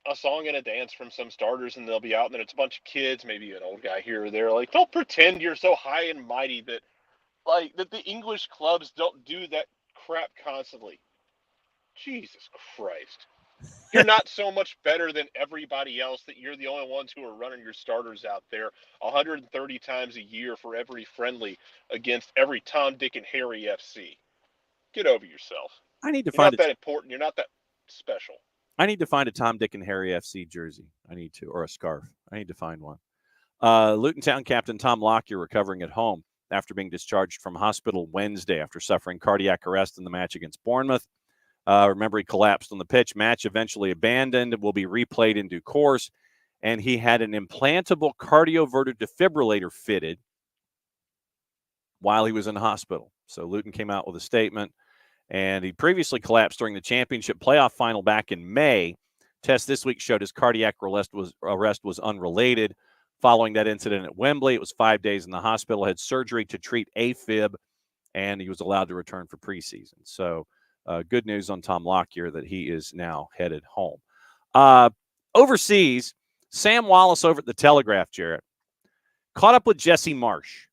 a song and a dance from some starters, and they'll be out, and then it's a bunch of kids, maybe an old guy here or there. Like, don't pretend you're so high and mighty that the English clubs don't do that crap constantly. Jesus Christ. You're not so much better than everybody else that you're the only ones who are running your starters out there 130 times a year for every friendly against every Tom, Dick, and Harry FC. Get over yourself. I need to You're find not that important. You're not that special. I need to find a Tom, Dick, and Harry FC jersey. Or a scarf. I need to find one. Luton Town captain Tom Lockyer recovering at home after being discharged from hospital Wednesday after suffering cardiac arrest in the match against Bournemouth. Remember, he collapsed on the pitch. Match eventually abandoned. Will be replayed in due course. And he had an implantable cardioverter defibrillator fitted while he was in the hospital. So Luton came out with a statement. And he previously collapsed during the championship playoff final back in May. Test this week showed his cardiac arrest was unrelated. Following that incident at Wembley, it was 5 days in the hospital, had surgery to treat AFib, and he was allowed to return for preseason. So good news on Tom Lockyer that he is now headed home. Overseas, Sam Wallace over at the Telegraph, Jarrett, caught up with Jesse Marsh.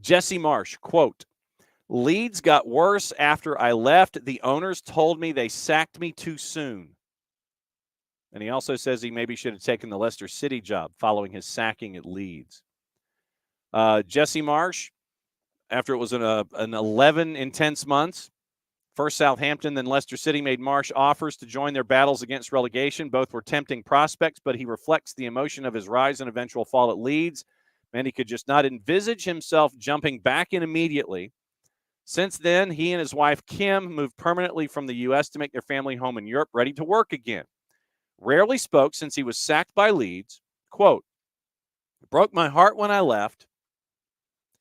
Jesse Marsh, quote, Leeds got worse after I left. The owners told me they sacked me too soon. And he also says he maybe should have taken the Leicester City job following his sacking at Leeds. Jesse Marsh, after it was an 11 intense months, first Southampton, then Leicester City made Marsh offers to join their battles against relegation. Both were tempting prospects, but he reflects the emotion of his rise and eventual fall at Leeds. And he could just not envisage himself jumping back in immediately. Since then, he and his wife, Kim, moved permanently from the U.S. to make their family home in Europe, ready to work again. Rarely spoke since he was sacked by Leeds. Quote, it broke my heart when I left.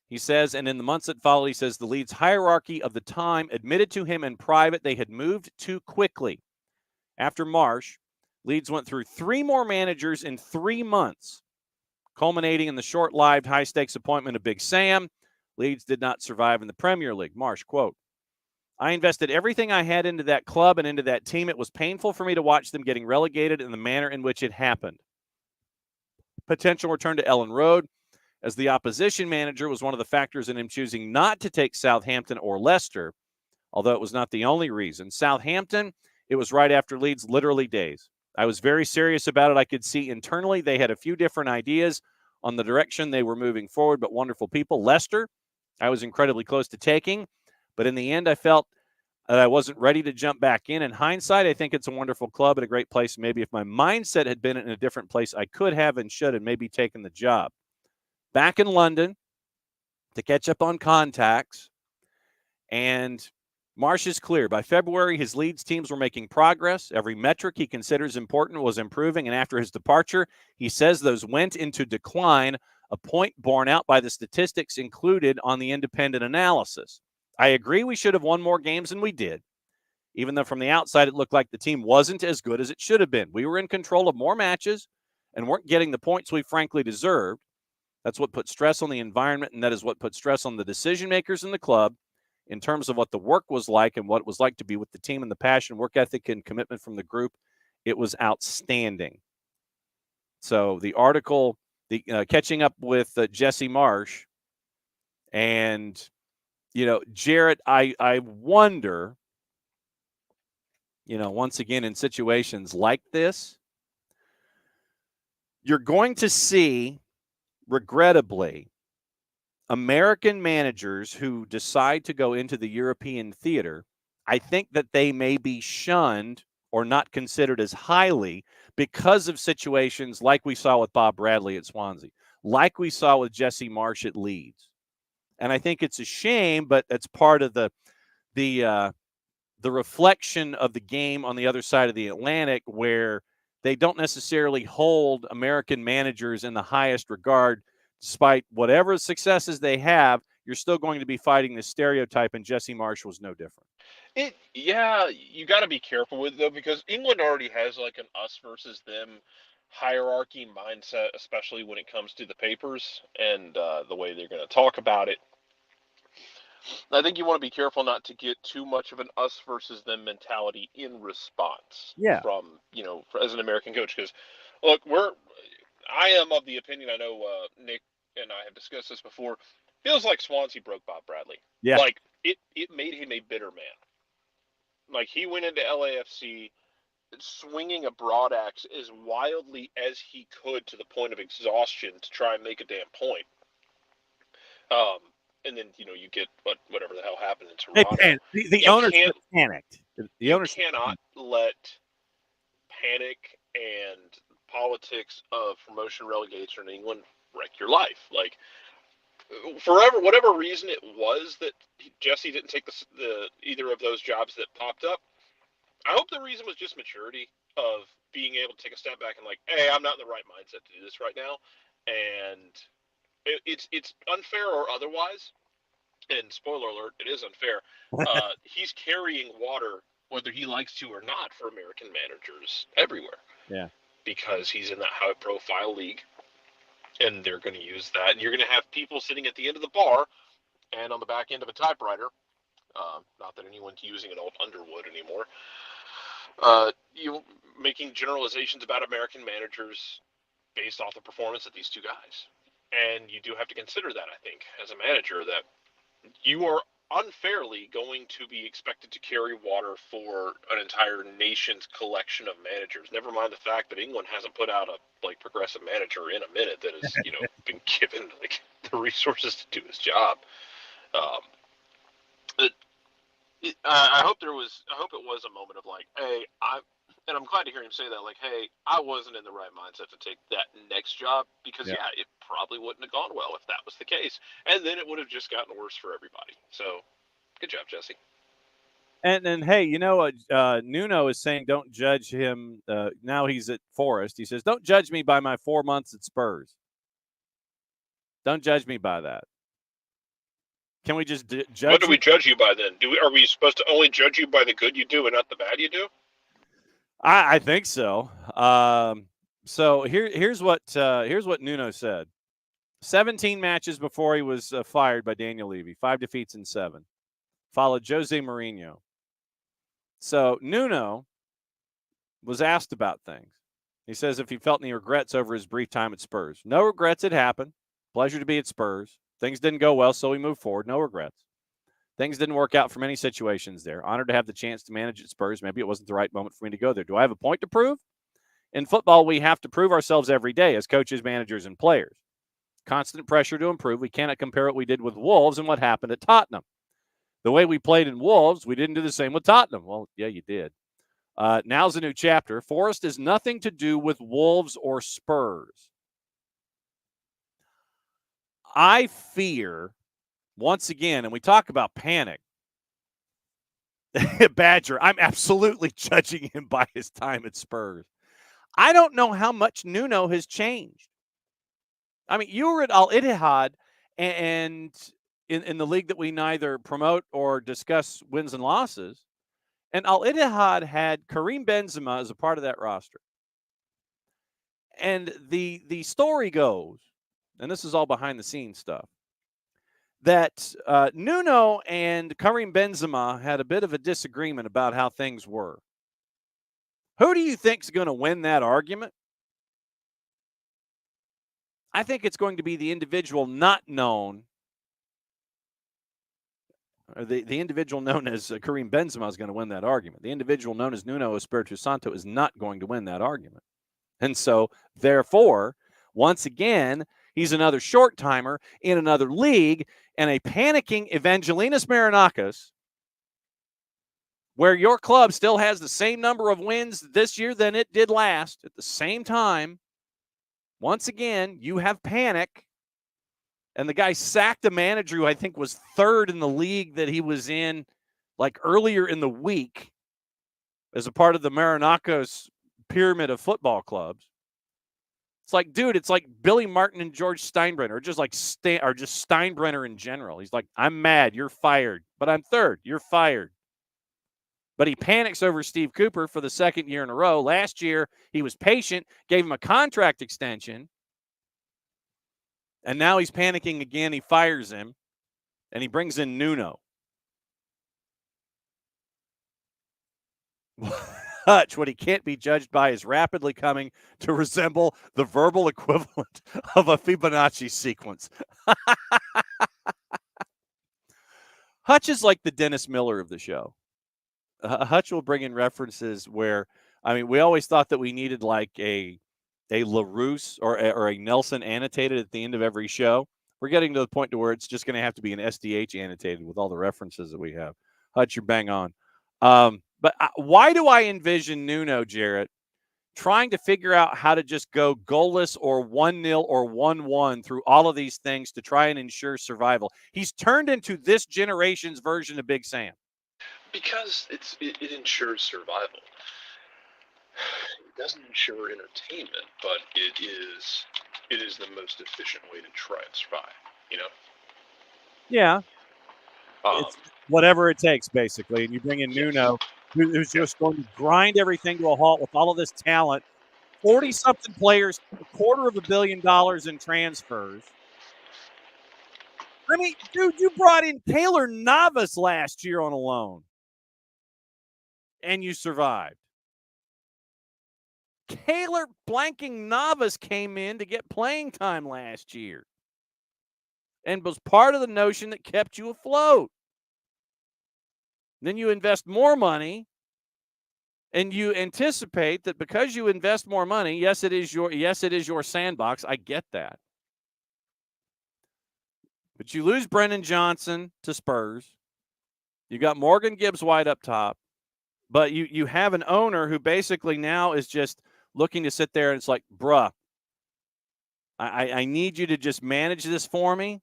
He says, and in the months that followed, he says, the Leeds hierarchy of the time admitted to him in private they had moved too quickly. After Marsh, Leeds went through 3 more managers in 3 months, culminating in the short-lived, high-stakes appointment of Big Sam. Leeds did not survive in the Premier League. Marsh, quote, I invested everything I had into that club and into that team. It was painful for me to watch them getting relegated in the manner in which it happened. Potential return to Ellen Road as the opposition manager was one of the factors in him choosing not to take Southampton or Leicester, although it was not the only reason. Southampton, it was right after Leeds, literally days. I was very serious about it. I could see internally they had a few different ideas on the direction they were moving forward, but wonderful people. Leicester, I was incredibly close to taking, but in the end, I felt that I wasn't ready to jump back in. In hindsight, I think it's a wonderful club and a great place. Maybe if my mindset had been in a different place, I could have and should have maybe taken the job. Back in London to catch up on contacts, and Marsh is clear. By February, his Leeds teams were making progress. Every metric he considers important was improving, and after his departure, he says those went into decline, a point borne out by the statistics included on the independent analysis. I agree we should have won more games than we did, even though from the outside it looked like the team wasn't as good as it should have been. We were in control of more matches and weren't getting the points we frankly deserved. That's what put stress on the environment, and that is what put stress on the decision makers in the club in terms of what the work was like and what it was like to be with the team and the passion, work ethic, and commitment from the group. It was outstanding. So the article, the catching up with Jesse Marsh, and, Jarrett, I wonder, once again, in situations like this, you're going to see, regrettably, American managers who decide to go into the European theater. I think that they may be shunned or not considered as highly because of situations like we saw with Bob Bradley at Swansea, like we saw with Jesse Marsh at Leeds. And I think it's a shame, but it's part of the reflection of the game on the other side of the Atlantic, where they don't necessarily hold American managers in the highest regard. Despite whatever successes they have, you're still going to be fighting this stereotype, and Jesse Marsh was no different. You got to be careful with it, though, because England already has like an us versus them hierarchy mindset, especially when it comes to the papers and the way they're going to talk about it. I think you want to be careful not to get too much of an us versus them mentality in response from, as an American coach. Because, look, I am of the opinion, I know Nick and I have discussed this before, feels like Swansea broke Bob Bradley. Yeah. Like, it made him a bitter man. Like, he went into LAFC swinging a broad axe as wildly as he could to the point of exhaustion to try and make a damn point. And then, you get whatever the hell happened in Toronto. The ownership panicked. You cannot let panic and politics of promotion relegation in England wreck your life. Like, whatever reason it was that Jesse didn't take the either of those jobs that popped up, I hope the reason was just maturity of being able to take a step back and like, hey, I'm not in the right mindset to do this right now, and it's unfair or otherwise. And spoiler alert, it is unfair. He's carrying water whether he likes to or not for American managers everywhere. Yeah. Because he's in that high profile league, and they're going to use that. And you're going to have people sitting at the end of the bar and on the back end of a typewriter. Not that anyone's using an old Underwood anymore. You making generalizations about American managers based off the performance of these two guys. And you do have to consider that, I think, as a manager, that you are unfairly going to be expected to carry water for an entire nation's collection of managers. Never mind the fact that England hasn't put out a progressive manager in a minute that has been given the resources to do his job. I hope it was a moment of hey, I'm glad to hear him say that. Hey, I wasn't in the right mindset to take that next job because it probably wouldn't have gone well if that was the case, and then it would have just gotten worse for everybody. So, good job, Jesse. And hey, Nuno is saying don't judge him. Now he's at Forest. He says, don't judge me by my 4 months at Spurs. Don't judge me by that. Can we just judge? What do we judge you by then? Are we supposed to only judge you by the good you do and not the bad you do? I think so. So here's what Nuno said. 17 matches before he was fired by Daniel Levy, 5 defeats in 7. Followed Jose Mourinho. So Nuno was asked about things. He says if he felt any regrets over his brief time at Spurs. No regrets had happened. Pleasure to be at Spurs. Things didn't go well, so we moved forward. No regrets. Things didn't work out for many situations there. Honored to have the chance to manage at Spurs. Maybe it wasn't the right moment for me to go there. Do I have a point to prove? In football, we have to prove ourselves every day as coaches, managers, and players. Constant pressure to improve. We cannot compare what we did with Wolves and what happened at Tottenham. The way we played in Wolves, we didn't do the same with Tottenham. Well, yeah, you did. Now's a new chapter. Forest has nothing to do with Wolves or Spurs. I fear, once again, and we talk about panic, Badger, I'm absolutely judging him by his time at Spurs. I don't know how much Nuno has changed. I mean, you were at Al Ittihad and in the league that we neither promote or discuss wins and losses, and Al Ittihad had Karim Benzema as a part of that roster. And the story goes, and this is all behind the scenes stuff, that Nuno and Karim Benzema had a bit of a disagreement about how things were. Who do you think is going to win that argument? I think it's going to be the individual not known, or the individual known as Karim Benzema is going to win that argument. The individual known as Nuno Espirito Santo is not going to win that argument. And so, therefore, once again, he's another short-timer in another league and a panicking Evangelinas Marinakis, where your club still has the same number of wins this year than it did last. At the same time, once again, you have panic, and the guy sacked a manager who I think was third in the league that he was in earlier in the week as a part of the Marinakis pyramid of football clubs. It's like, dude, it's like Billy Martin and George Steinbrenner, or just Steinbrenner in general. He's like, I'm mad, you're fired, but I'm third, you're fired. But he panics over Steve Cooper for the second year in a row. Last year, he was patient, gave him a contract extension, and now he's panicking again. He fires him, and he brings in Nuno. Hutch, what he can't be judged by is rapidly coming to resemble the verbal equivalent of a Fibonacci sequence. Hutch is like the Dennis Miller of the show. Hutch will bring in references where, we always thought that we needed a LaRousse or a Nelson annotated at the end of every show. We're getting to the point to where it's just going to have to be an SDH annotated with all the references that we have. Hutch, you're bang on. But why do I envision Nuno, Jarrett, trying to figure out how to just go goalless or 1-0 or 1-1 through all of these things to try and ensure survival. He's turned into this generation's version of Big Sam. Because it ensures survival. It doesn't ensure entertainment, but it is the most efficient way to try and survive, you know? Yeah. It's whatever it takes, basically. And you bring in Nuno, who's just going to grind everything to a halt with all of this talent. 40-something players, $250 million in transfers. I mean, dude, you brought in Taylor Navas last year on a loan, and you survived. Taylor blanking Navas came in to get playing time last year and was part of the notion that kept you afloat. Then you invest more money, and you anticipate that because you invest more money, yes, it is your sandbox. I get that. But you lose Brennan Johnson to Spurs. You got Morgan Gibbs White up top. But you have an owner who basically now is just looking to sit there and it's like, bruh, I need you to just manage this for me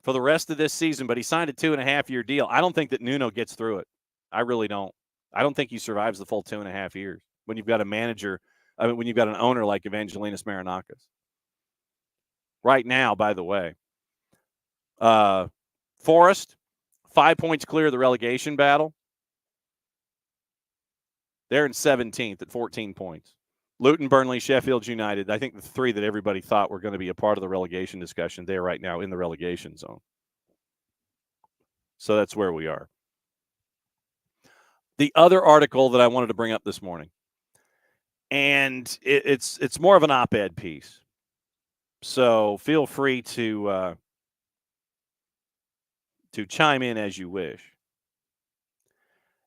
for the rest of this season. But he signed a 2.5-year deal. I don't think that Nuno gets through it. I really don't. I don't think he survives the full 2.5 years when you've got a manager, when you've got an owner like Evangelinas Marinakis. Right now, by the way, Forest, 5 points clear of the relegation battle. They're in 17th at 14 points. Luton, Burnley, Sheffield United, I think the three that everybody thought were going to be a part of the relegation discussion, they're right now in the relegation zone. So that's where we are. The other article that I wanted to bring up this morning, and it's more of an op-ed piece. So feel free to chime in as you wish.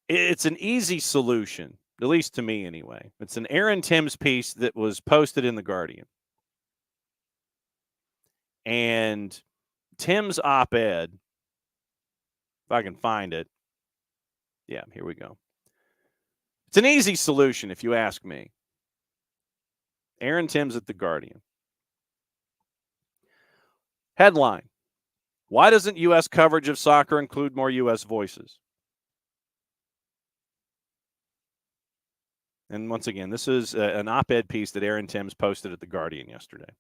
It's an easy solution, at least to me anyway. It's an Aaron Timms piece that was posted in The Guardian. And Tim's op-ed, if I can find it. Yeah, here we go. It's an easy solution, if you ask me. Aaron Timms at The Guardian. Headline: Why doesn't U.S. coverage of soccer include more U.S. voices? And once again, this is an op-ed piece that Aaron Timms posted at The Guardian yesterday.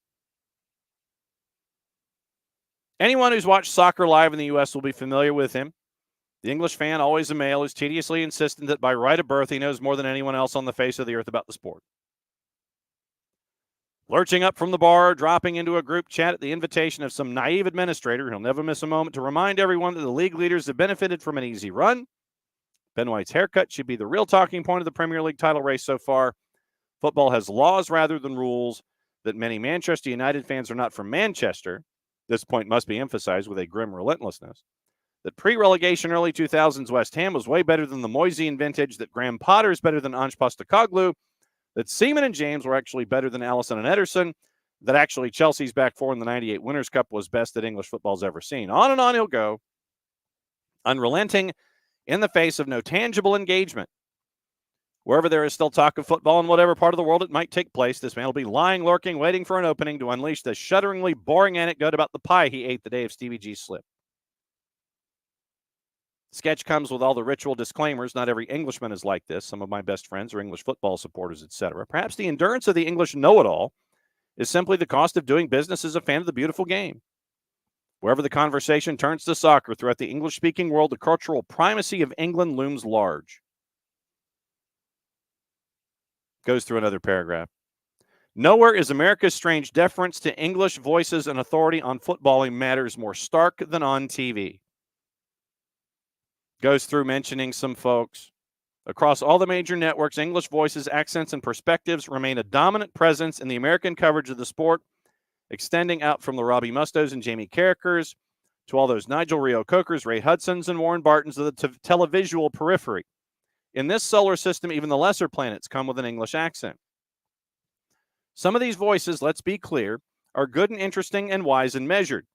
Anyone who's watched soccer live in the U.S. will be familiar with him. The English fan, always a male, who's tediously insistent that by right of birth he knows more than anyone else on the face of the earth about the sport. Lurching up from the bar, dropping into a group chat at the invitation of some naive administrator, he'll never miss a moment to remind everyone that the league leaders have benefited from an easy run. Ben White's haircut should be the real talking point of the Premier League title race so far. Football has laws rather than rules. That many Manchester United fans are not from Manchester. This point must be emphasized with a grim relentlessness. That pre-relegation early 2000s West Ham was way better than the Moyesian vintage. That Graham Potter is better than Ange Postecoglou. That Seaman and James were actually better than Alisson and Ederson. That actually Chelsea's back four in the 98 Winners' Cup was best that English football's ever seen. On and on he'll go. Unrelenting in the face of no tangible engagement. Wherever there is still talk of football in whatever part of the world it might take place, this man will be lying, lurking, waiting for an opening to unleash the shudderingly boring anecdote about the pie he ate the day of Stevie G's slip. Sketch comes with all the ritual disclaimers. Not every Englishman is like this. Some of my best friends are English football supporters, etc. Perhaps the endurance of the English know-it-all is simply the cost of doing business as a fan of the beautiful game. Wherever the conversation turns to soccer throughout the English-speaking world, the cultural primacy of England looms large. Goes through another paragraph. Nowhere is America's strange deference to English voices and authority on footballing matters more stark than on TV. Goes through mentioning some folks. Across all the major networks, English voices, accents, and perspectives remain a dominant presence in the American coverage of the sport, extending out from the Robbie Mustos and Jamie Carragers to all those Nigel Reo-Cokers, Ray Hudsons, and Warren Bartons of the televisual periphery. In this solar system, even the lesser planets come with an English accent. Some of these voices, let's be clear, are good and interesting and wise and measured,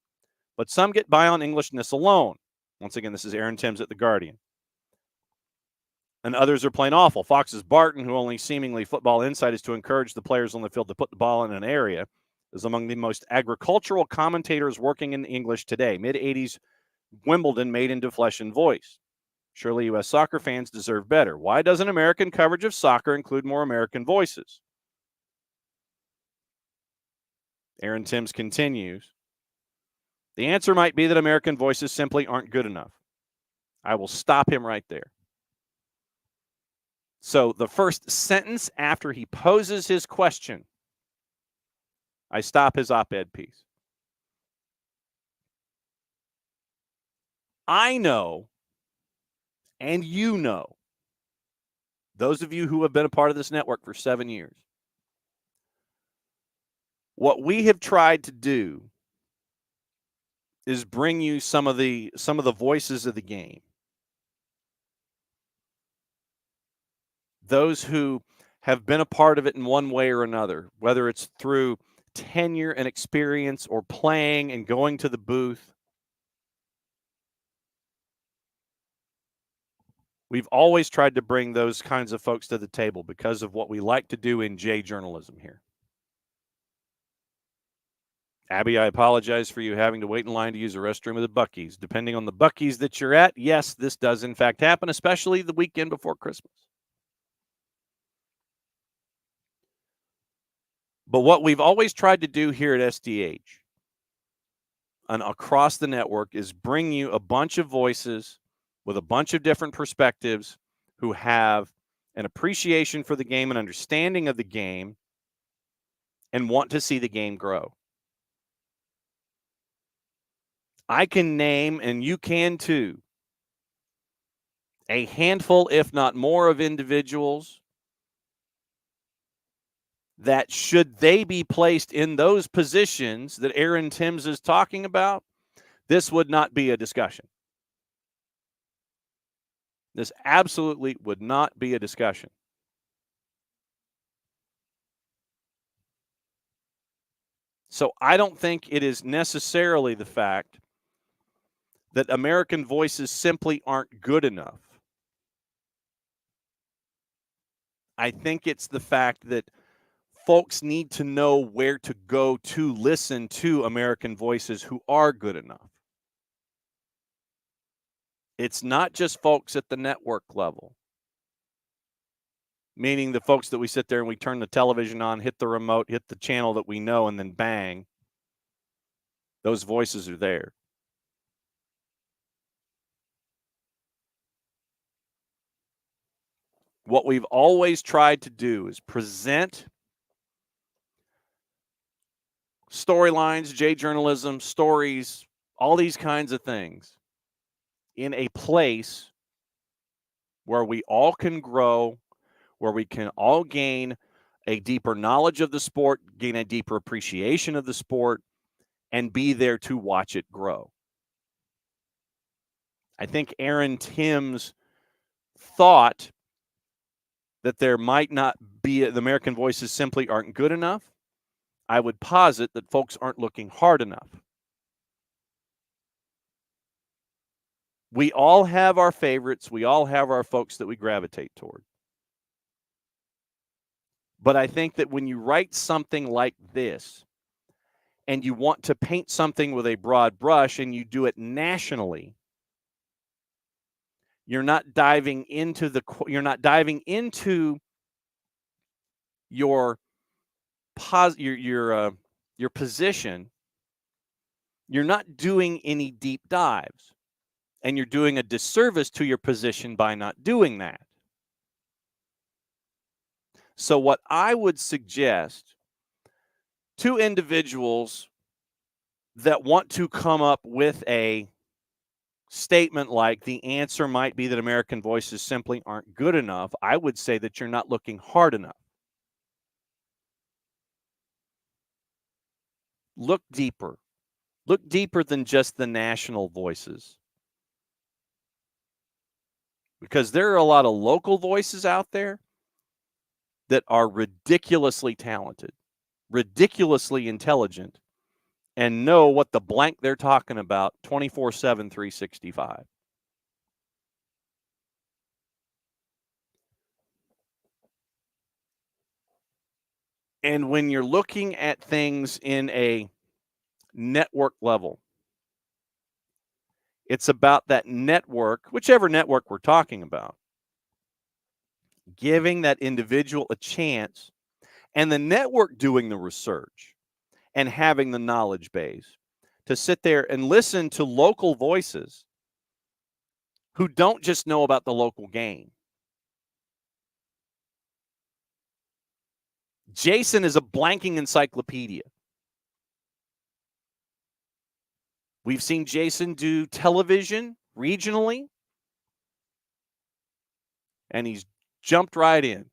but some get by on Englishness alone. Once again, this is Aaron Timms at The Guardian. and others are playing awful. Fox's Barton, who only seemingly football insight is to encourage the players on the field to put the ball in an area, is among the most agricultural commentators working in English today. Mid-'80s Wimbledon made into flesh and voice. Surely U.S. soccer fans deserve better. Why doesn't American coverage of soccer include more American voices? Aaron Timms continues. The answer might be that American voices simply aren't good enough. I will stop him right there. So the first sentence after he poses his question, I stop his op-ed piece. I know, and you know, those of you who have been a part of this network for 7 years, what we have tried to do is bring you some of the voices of the game. Those who have been a part of it in one way or another, whether it's through tenure and experience or playing and going to the booth. We've always tried to bring those kinds of folks to the table because of what we like to do in J journalism here. Abby, I apologize for you having to wait in line to use a restroom at the Buc-ee's. Depending on the Buc-ee's that you're at, yes, this does in fact happen, especially the weekend before Christmas. But what we've always tried to do here at SDH and across the network is bring you a bunch of voices with a bunch of different perspectives who have an appreciation for the game, an understanding of the game, and want to see the game grow. I can name, and you can too, a handful, if not more, of individuals that, should they be placed in those positions that Aaron Timms is talking about, this would not be a discussion. This absolutely would not be a discussion. So I don't think it is necessarily the fact that American voices simply aren't good enough. I think it's the fact that folks need to know where to go to listen to American voices who are good enough. It's not just folks at the network level, meaning the folks that we sit there and we turn the television on, hit the remote, hit the channel that we know, and then bang, those voices are there. What we've always tried to do is present storylines, J journalism, stories, all these kinds of things in a place where we all can grow, where we can all gain a deeper knowledge of the sport, gain a deeper appreciation of the sport, and be there to watch it grow. I think Aaron Timms thought that there might not be, the American voices simply aren't good enough. I would posit that folks aren't looking hard enough. We all have our favorites. We all have our folks that we gravitate toward. But I think that when you write something like this and you want to paint something with a broad brush and you do it nationally, you're not diving into your position. You're not doing any deep dives, and you're doing a disservice to your position by not doing that. So what I would suggest to individuals that want to come up with a statement like the answer might be that American voices simply aren't good enough, I would say that you're not looking hard enough. Look deeper. Look deeper than just the national voices. Because there are a lot of local voices out there that are ridiculously talented, ridiculously intelligent, and know what the blank they're talking about 24/7, 365. And when you're looking at things in a network level, it's about that network, whichever network we're talking about, giving that individual a chance and the network doing the research and having the knowledge base to sit there and listen to local voices who don't just know about the local game. Jason is a blanking encyclopedia. We've seen Jason do television regionally, and he's jumped right in.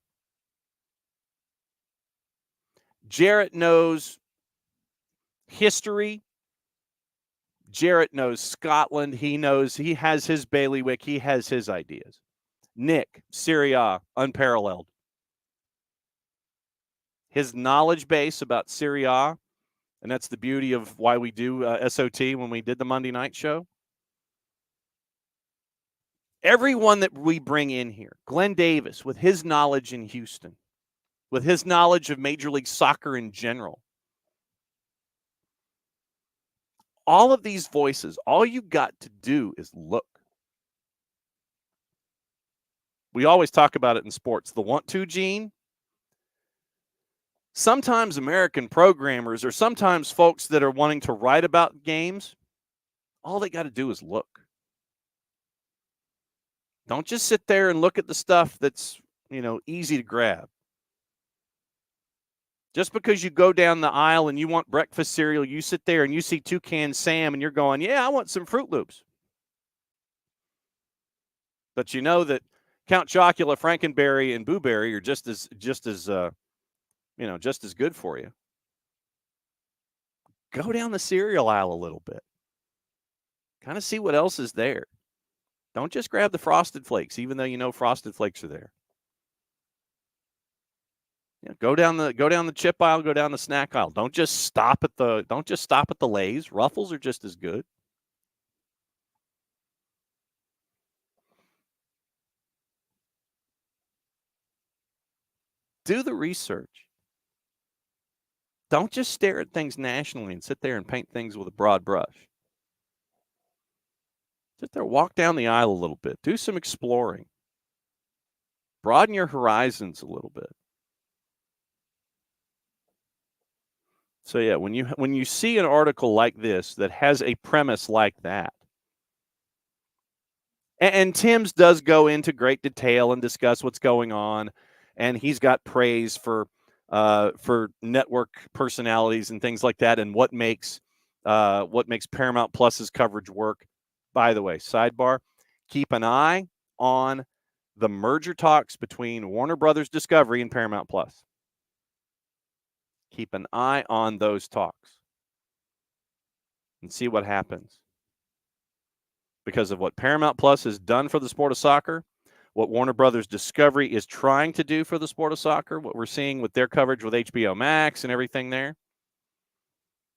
Jarrett knows history. Jarrett knows Scotland. He has his bailiwick. He has his ideas. Nick, Serie A, unparalleled. His knowledge base about Serie A, and that's the beauty of why we do SOT when we did the Monday night show. Everyone that we bring in here, Glenn Davis, with his knowledge in Houston, with his knowledge of Major League Soccer in general, all of these voices, all you got to do is look. We always talk about it in sports, the want-to gene. Sometimes American programmers or sometimes folks that are wanting to write about games, all they got to do is look. Don't just sit there and look at the stuff that's, easy to grab. Just because you go down the aisle and you want breakfast cereal, you sit there and you see Toucan Sam and you're going, yeah, I want some Fruit Loops. But you know that Count Chocula, Frankenberry, and Blueberry are just as good for you. Go down the cereal aisle a little bit. Kind of see what else is there. Don't just grab the Frosted Flakes, even though you know Frosted Flakes are there. Go down the chip aisle, go down the snack aisle. Don't just stop at the Lay's. Ruffles are just as good. Do the research. Don't just stare at things nationally and sit there and paint things with a broad brush. Sit there, walk down the aisle a little bit. Do some exploring. Broaden your horizons a little bit. So yeah, when you see an article like this that has a premise like that, and Tim's does go into great detail and discuss what's going on, and he's got praise for network personalities and things like that, and what makes Paramount Plus's coverage work. By the way, sidebar: keep an eye on the merger talks between Warner Brothers Discovery and Paramount Plus. Keep an eye on those talks and see what happens. Because of what Paramount Plus has done for the sport of soccer, what Warner Brothers Discovery is trying to do for the sport of soccer, what we're seeing with their coverage with HBO Max and everything there.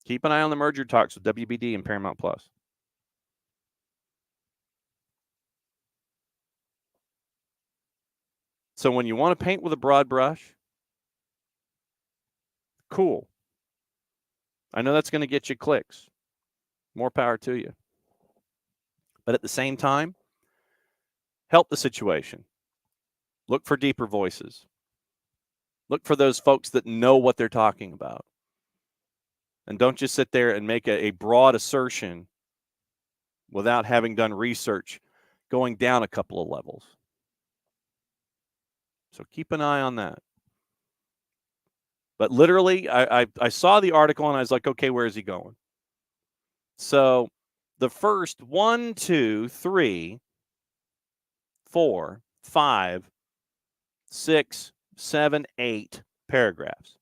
Keep an eye on the merger talks with WBD and Paramount Plus. So when you want to paint with a broad brush, cool. I know that's going to get you clicks. More power to you. But at the same time, help the situation. Look for deeper voices. Look for those folks that know what they're talking about. And don't just sit there and make a broad assertion without having done research going down a couple of levels. So keep an eye on that. But literally, I saw the article and I was like, okay, where is he going? So the first 1, 2, 3, 4, 5, 6, 7, 8 paragraphs.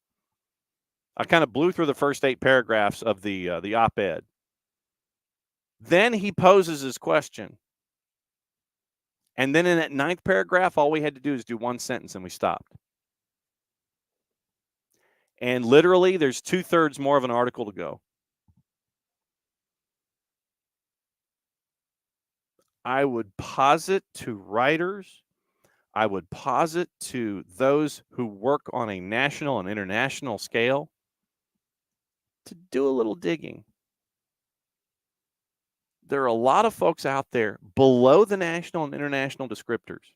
I kind of blew through the first 8 paragraphs of the op-ed. Then he poses his question. And then in that 9th paragraph, all we had to do is do one sentence and we stopped. And literally, there's 2/3 more of an article to go. I would posit to writers, I would posit to those who work on a national and international scale to do a little digging. There are a lot of folks out there below the national and international descriptors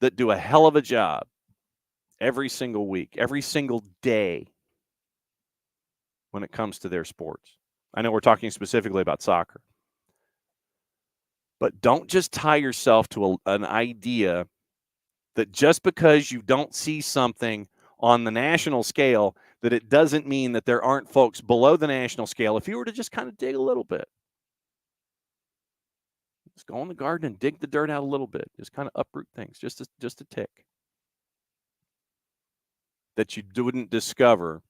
that do a hell of a job every single week, every single day when it comes to their sports. I know we're talking specifically about soccer. But don't just tie yourself to an idea that just because you don't see something on the national scale, that it doesn't mean that there aren't folks below the national scale. If you were to just kind of dig a little bit, just go in the garden and dig the dirt out a little bit, just kind of uproot things, just a tick, that you wouldn't discover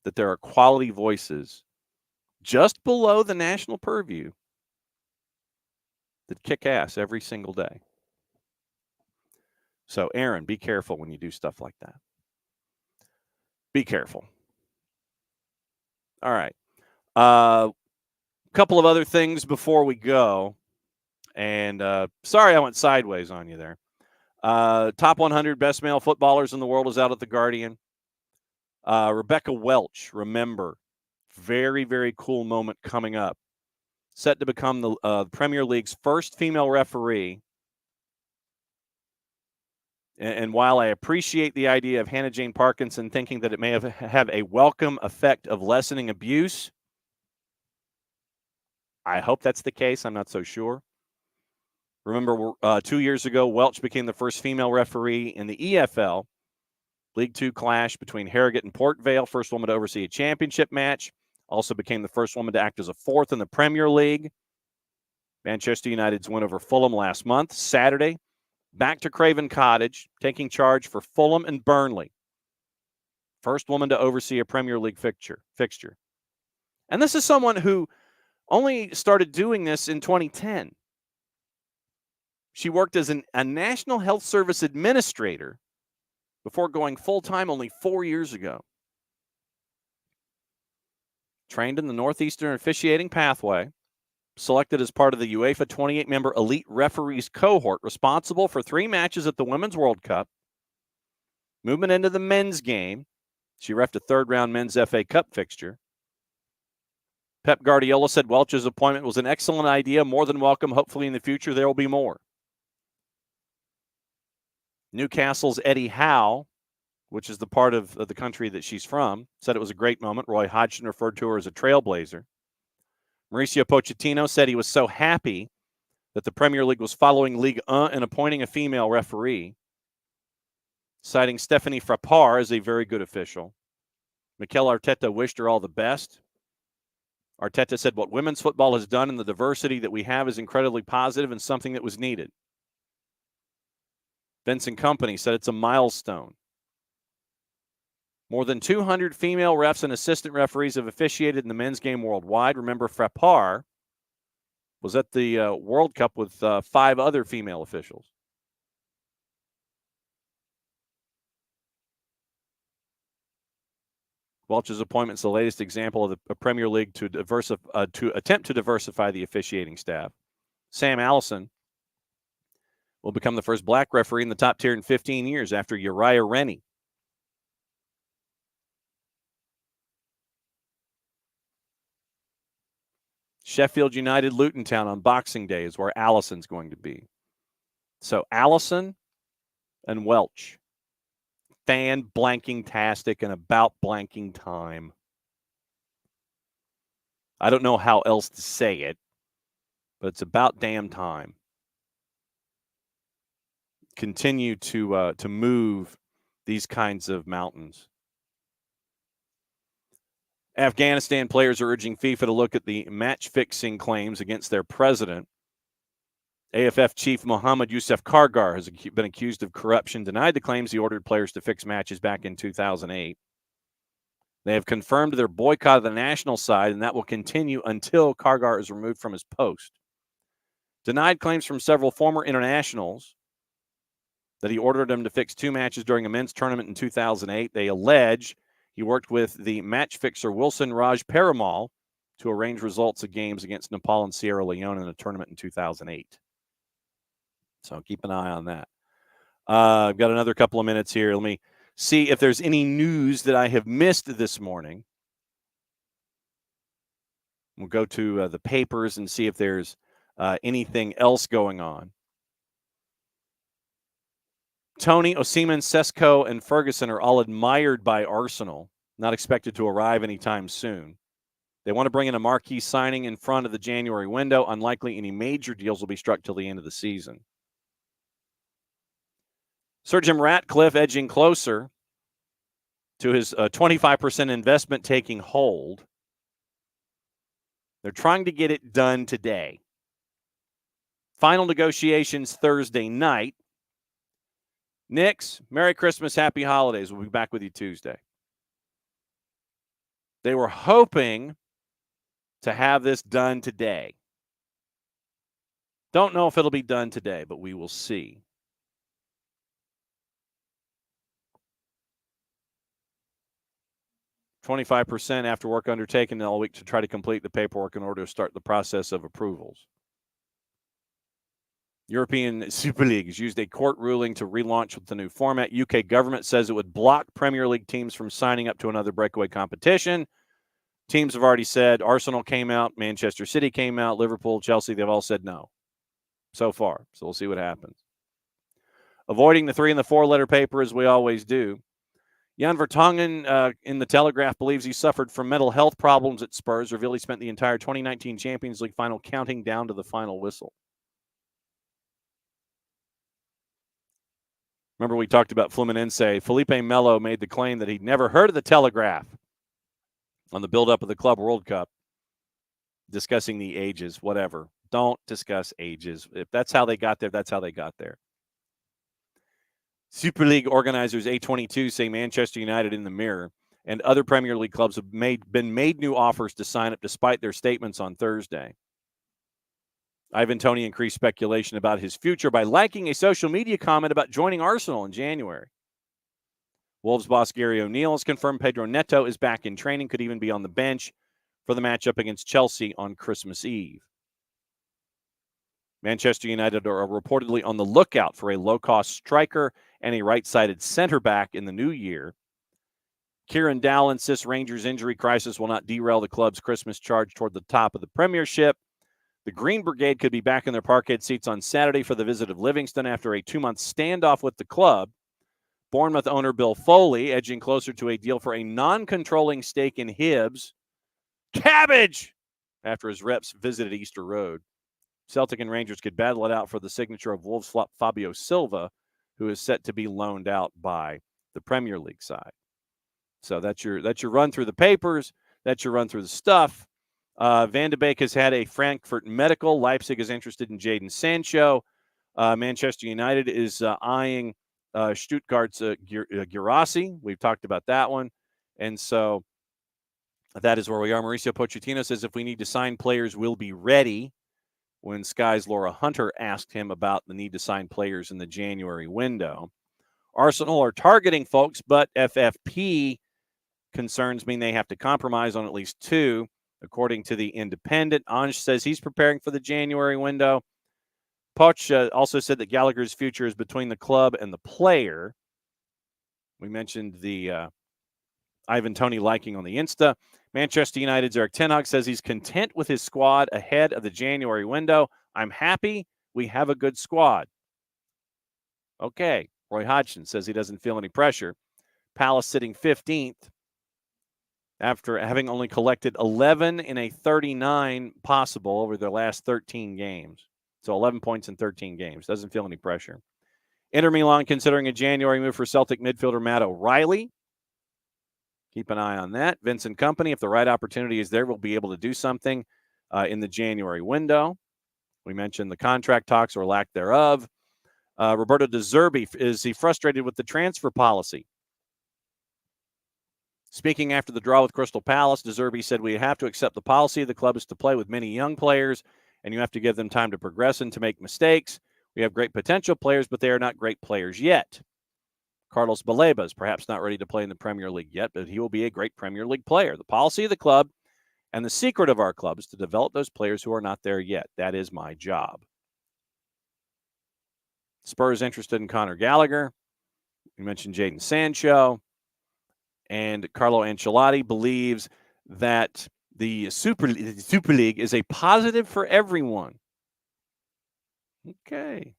that there are quality voices just below the national purview that kick ass every single day. So, Aaron, be careful when you do stuff like that. Be careful. All right. A couple of other things before we go. And sorry I went sideways on you there. Top 100 best male footballers in the world is out at the Guardian. Rebecca Welch, remember, very, very cool moment coming up. Set to become the Premier League's first female referee. And while I appreciate the idea of Hannah Jane Parkinson thinking that it may have a welcome effect of lessening abuse, I hope that's the case. I'm not so sure. Remember, 2 years ago, Welch became the first female referee in the EFL. League Two clash between Harrogate and Port Vale. First woman to oversee a championship match. Also became the first woman to act as a fourth in the Premier League. Manchester United's win over Fulham last month. Saturday, back to Craven Cottage, taking charge for Fulham and Burnley. First woman to oversee a Premier League fixture. And this is someone who only started doing this in 2010. She worked as a National Health Service administrator before going full-time only 4 years ago. Trained in the Northeastern officiating pathway, selected as part of the UEFA 28-member elite referees cohort responsible for 3 matches at the Women's World Cup. Movement into the men's game, she reffed a third-round men's FA Cup fixture. Pep Guardiola said Welch's appointment was an excellent idea, more than welcome. Hopefully in the future there will be more. Newcastle's Eddie Howe, which is the part of the country that she's from, said it was a great moment. Roy Hodgson referred to her as a trailblazer. Mauricio Pochettino said he was so happy that the Premier League was following Ligue 1 and appointing a female referee, citing Stephanie Frappart as a very good official. Mikel Arteta wished her all the best. Arteta said what women's football has done and the diversity that we have is incredibly positive and something that was needed. Vincent Kompany said it's a milestone. More than 200 female refs and assistant referees have officiated in the men's game worldwide. Remember, Frappart was at the World Cup with 5 other female officials. Welch's appointment is the latest example of the Premier League to attempt to diversify the officiating staff. Sam Allison will become the first black referee in the top tier in 15 years after Uriah Rennie. Sheffield United, Luton Town on Boxing Day is where Allison's going to be. So Allison and Welch. Fan blanking-tastic and about blanking time. I don't know how else to say it, but it's about damn time. Continue to move these kinds of mountains. Afghanistan players are urging FIFA to look at the match-fixing claims against their president. AFF chief Mohammad Youssef Kargar has been accused of corruption, denied the claims he ordered players to fix matches back in 2008. They have confirmed their boycott of the national side, and that will continue until Kargar is removed from his post. Denied claims from several former internationals that he ordered them to fix 2 matches during a men's tournament in 2008. They allege he worked with the match fixer Wilson Raj Perumal to arrange results of games against Nepal and Sierra Leone in a tournament in 2008. So keep an eye on that. I've got another couple of minutes here. Let me see if there's any news that I have missed this morning. We'll go to the papers and see if there's anything else going on. Tony, Osimhen, Sesko, and Ferguson are all admired by Arsenal, not expected to arrive anytime soon. They want to bring in a marquee signing in front of the January window. Unlikely any major deals will be struck till the end of the season. Sir Jim Ratcliffe edging closer to his 25% investment taking hold. They're trying to get it done today. Final negotiations Thursday night. Knicks, Merry Christmas, Happy Holidays. We'll be back with you Tuesday. They were hoping to have this done today. Don't know if it'll be done today, but we will see. $25% after work undertaken all week to try to complete the paperwork in order to start the process of approvals. European Super League has used a court ruling to relaunch with the new format. UK government says it would block Premier League teams from signing up to another breakaway competition. Teams have already said, Arsenal came out, Manchester City came out, Liverpool, Chelsea, they've all said no so far. So we'll see what happens. Avoiding the 3 and the 4-letter paper as we always do. Jan Vertonghen in the Telegraph believes he suffered from mental health problems at Spurs. Revealed he spent the entire 2019 Champions League final counting down to the final whistle. Remember we talked about Fluminense. Felipe Melo made the claim that he'd never heard of the Telegraph on the build-up of the Club World Cup, discussing the ages, whatever. Don't discuss ages. If that's how they got there, that's how they got there. Super League organizers A22 say Manchester United in the Mirror and other Premier League clubs have been made new offers to sign up despite their statements on Thursday. Ivan Toney increased speculation about his future by liking a social media comment about joining Arsenal in January. Wolves boss Gary O'Neill has confirmed Pedro Neto is back in training, could even be on the bench for the matchup against Chelsea on Christmas Eve. Manchester United are reportedly on the lookout for a low-cost striker and a right-sided center back in the new year. Kieran Dowell insists Rangers' injury crisis will not derail the club's Christmas charge toward the top of the Premiership. The Green Brigade could be back in their parkhead seats on Saturday for the visit of Livingston after a 2-month standoff with the club. Bournemouth owner Bill Foley edging closer to a deal for a non-controlling stake in Hibs. Cabbage! After his reps visited Easter Road. Celtic and Rangers could battle it out for the signature of Wolves flop Fabio Silva, who is set to be loaned out by the Premier League side. So that's your run through the papers. That's your run through the stuff. Van de Beek has had a Frankfurt medical. Leipzig is interested in Jadon Sancho. Manchester United is eyeing Stuttgart's Guirassy. We've talked about that one. And so that is where we are. Mauricio Pochettino says if we need to sign players, we'll be ready. When Sky's Laura Hunter asked him about the need to sign players in the January window. Arsenal are targeting folks, but FFP concerns mean they have to compromise on at least 2, according to the Independent. Ange says he's preparing for the January window. Poch also said that Gallagher's future is between the club and the player. We mentioned the Ivan Toney liking on the Insta. Manchester United's Eric Ten Hag says he's content with his squad ahead of the January window. I'm happy we have a good squad. Okay. Roy Hodgson says he doesn't feel any pressure. Palace sitting 15th after having only collected 11 in a 39 possible over their last 13 games. So 11 points in 13 games. Doesn't feel any pressure. Inter Milan considering a January move for Celtic midfielder Matt O'Reilly. Keep an eye on that. Vincent Kompany, if the right opportunity is there, will be able to do something in the January window. We mentioned the contract talks or lack thereof. Roberto De Zerbi, is he frustrated with the transfer policy? Speaking after the draw with Crystal Palace, De Zerbi said, we have to accept the policy of the club is to play with many young players, and you have to give them time to progress and to make mistakes. We have great potential players, but they are not great players yet. Carlos Baleba is perhaps not ready to play in the Premier League yet, but he will be a great Premier League player. The policy of the club and the secret of our club is to develop those players who are not there yet. That is my job. Spurs interested in Conor Gallagher. We mentioned Jadon Sancho. And Carlo Ancelotti believes that the Super League is a positive for everyone. Okay.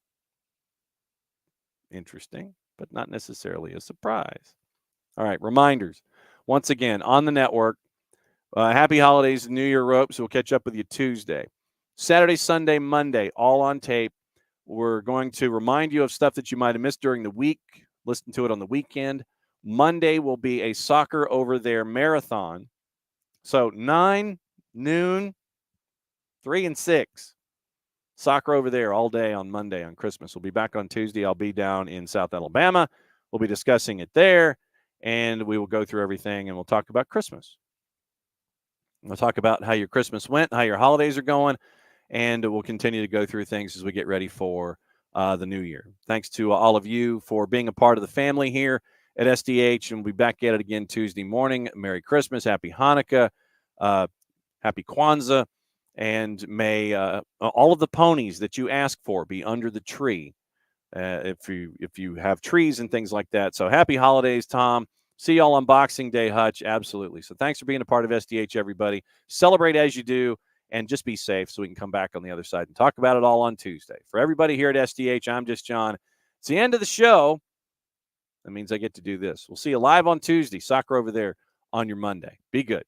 Interesting, but not necessarily a surprise. All right, reminders. Once again, on the network, happy holidays and New Year ropes. We'll catch up with you Tuesday. Saturday, Sunday, Monday, all on tape. We're going to remind you of stuff that you might have missed during the week. Listen to it on the weekend. Monday will be a Soccer Over There marathon. So 9, noon, 3, and 6. Soccer Over There all day on Monday on Christmas. We'll be back on Tuesday. I'll be down in South Alabama. We'll be discussing it there, and we will go through everything, and we'll talk about Christmas. We'll talk about how your Christmas went, how your holidays are going, and we'll continue to go through things as we get ready for the new year. Thanks to all of you for being a part of the family here at SDH, and we'll be back at it again Tuesday morning. Merry Christmas, Happy Hanukkah, Happy Kwanzaa, and may all of the ponies that you ask for be under the tree if you have trees and things like that. So happy holidays, Tom. See y'all on Boxing Day, Hutch. Absolutely. So thanks for being a part of SDH, everybody. Celebrate as you do, and just be safe so we can come back on the other side and talk about it all on Tuesday. For everybody here at SDH, I'm just John. It's the end of the show. That means I get to do this. We'll see you live on Tuesday. Soccer Over There on your Monday. Be good.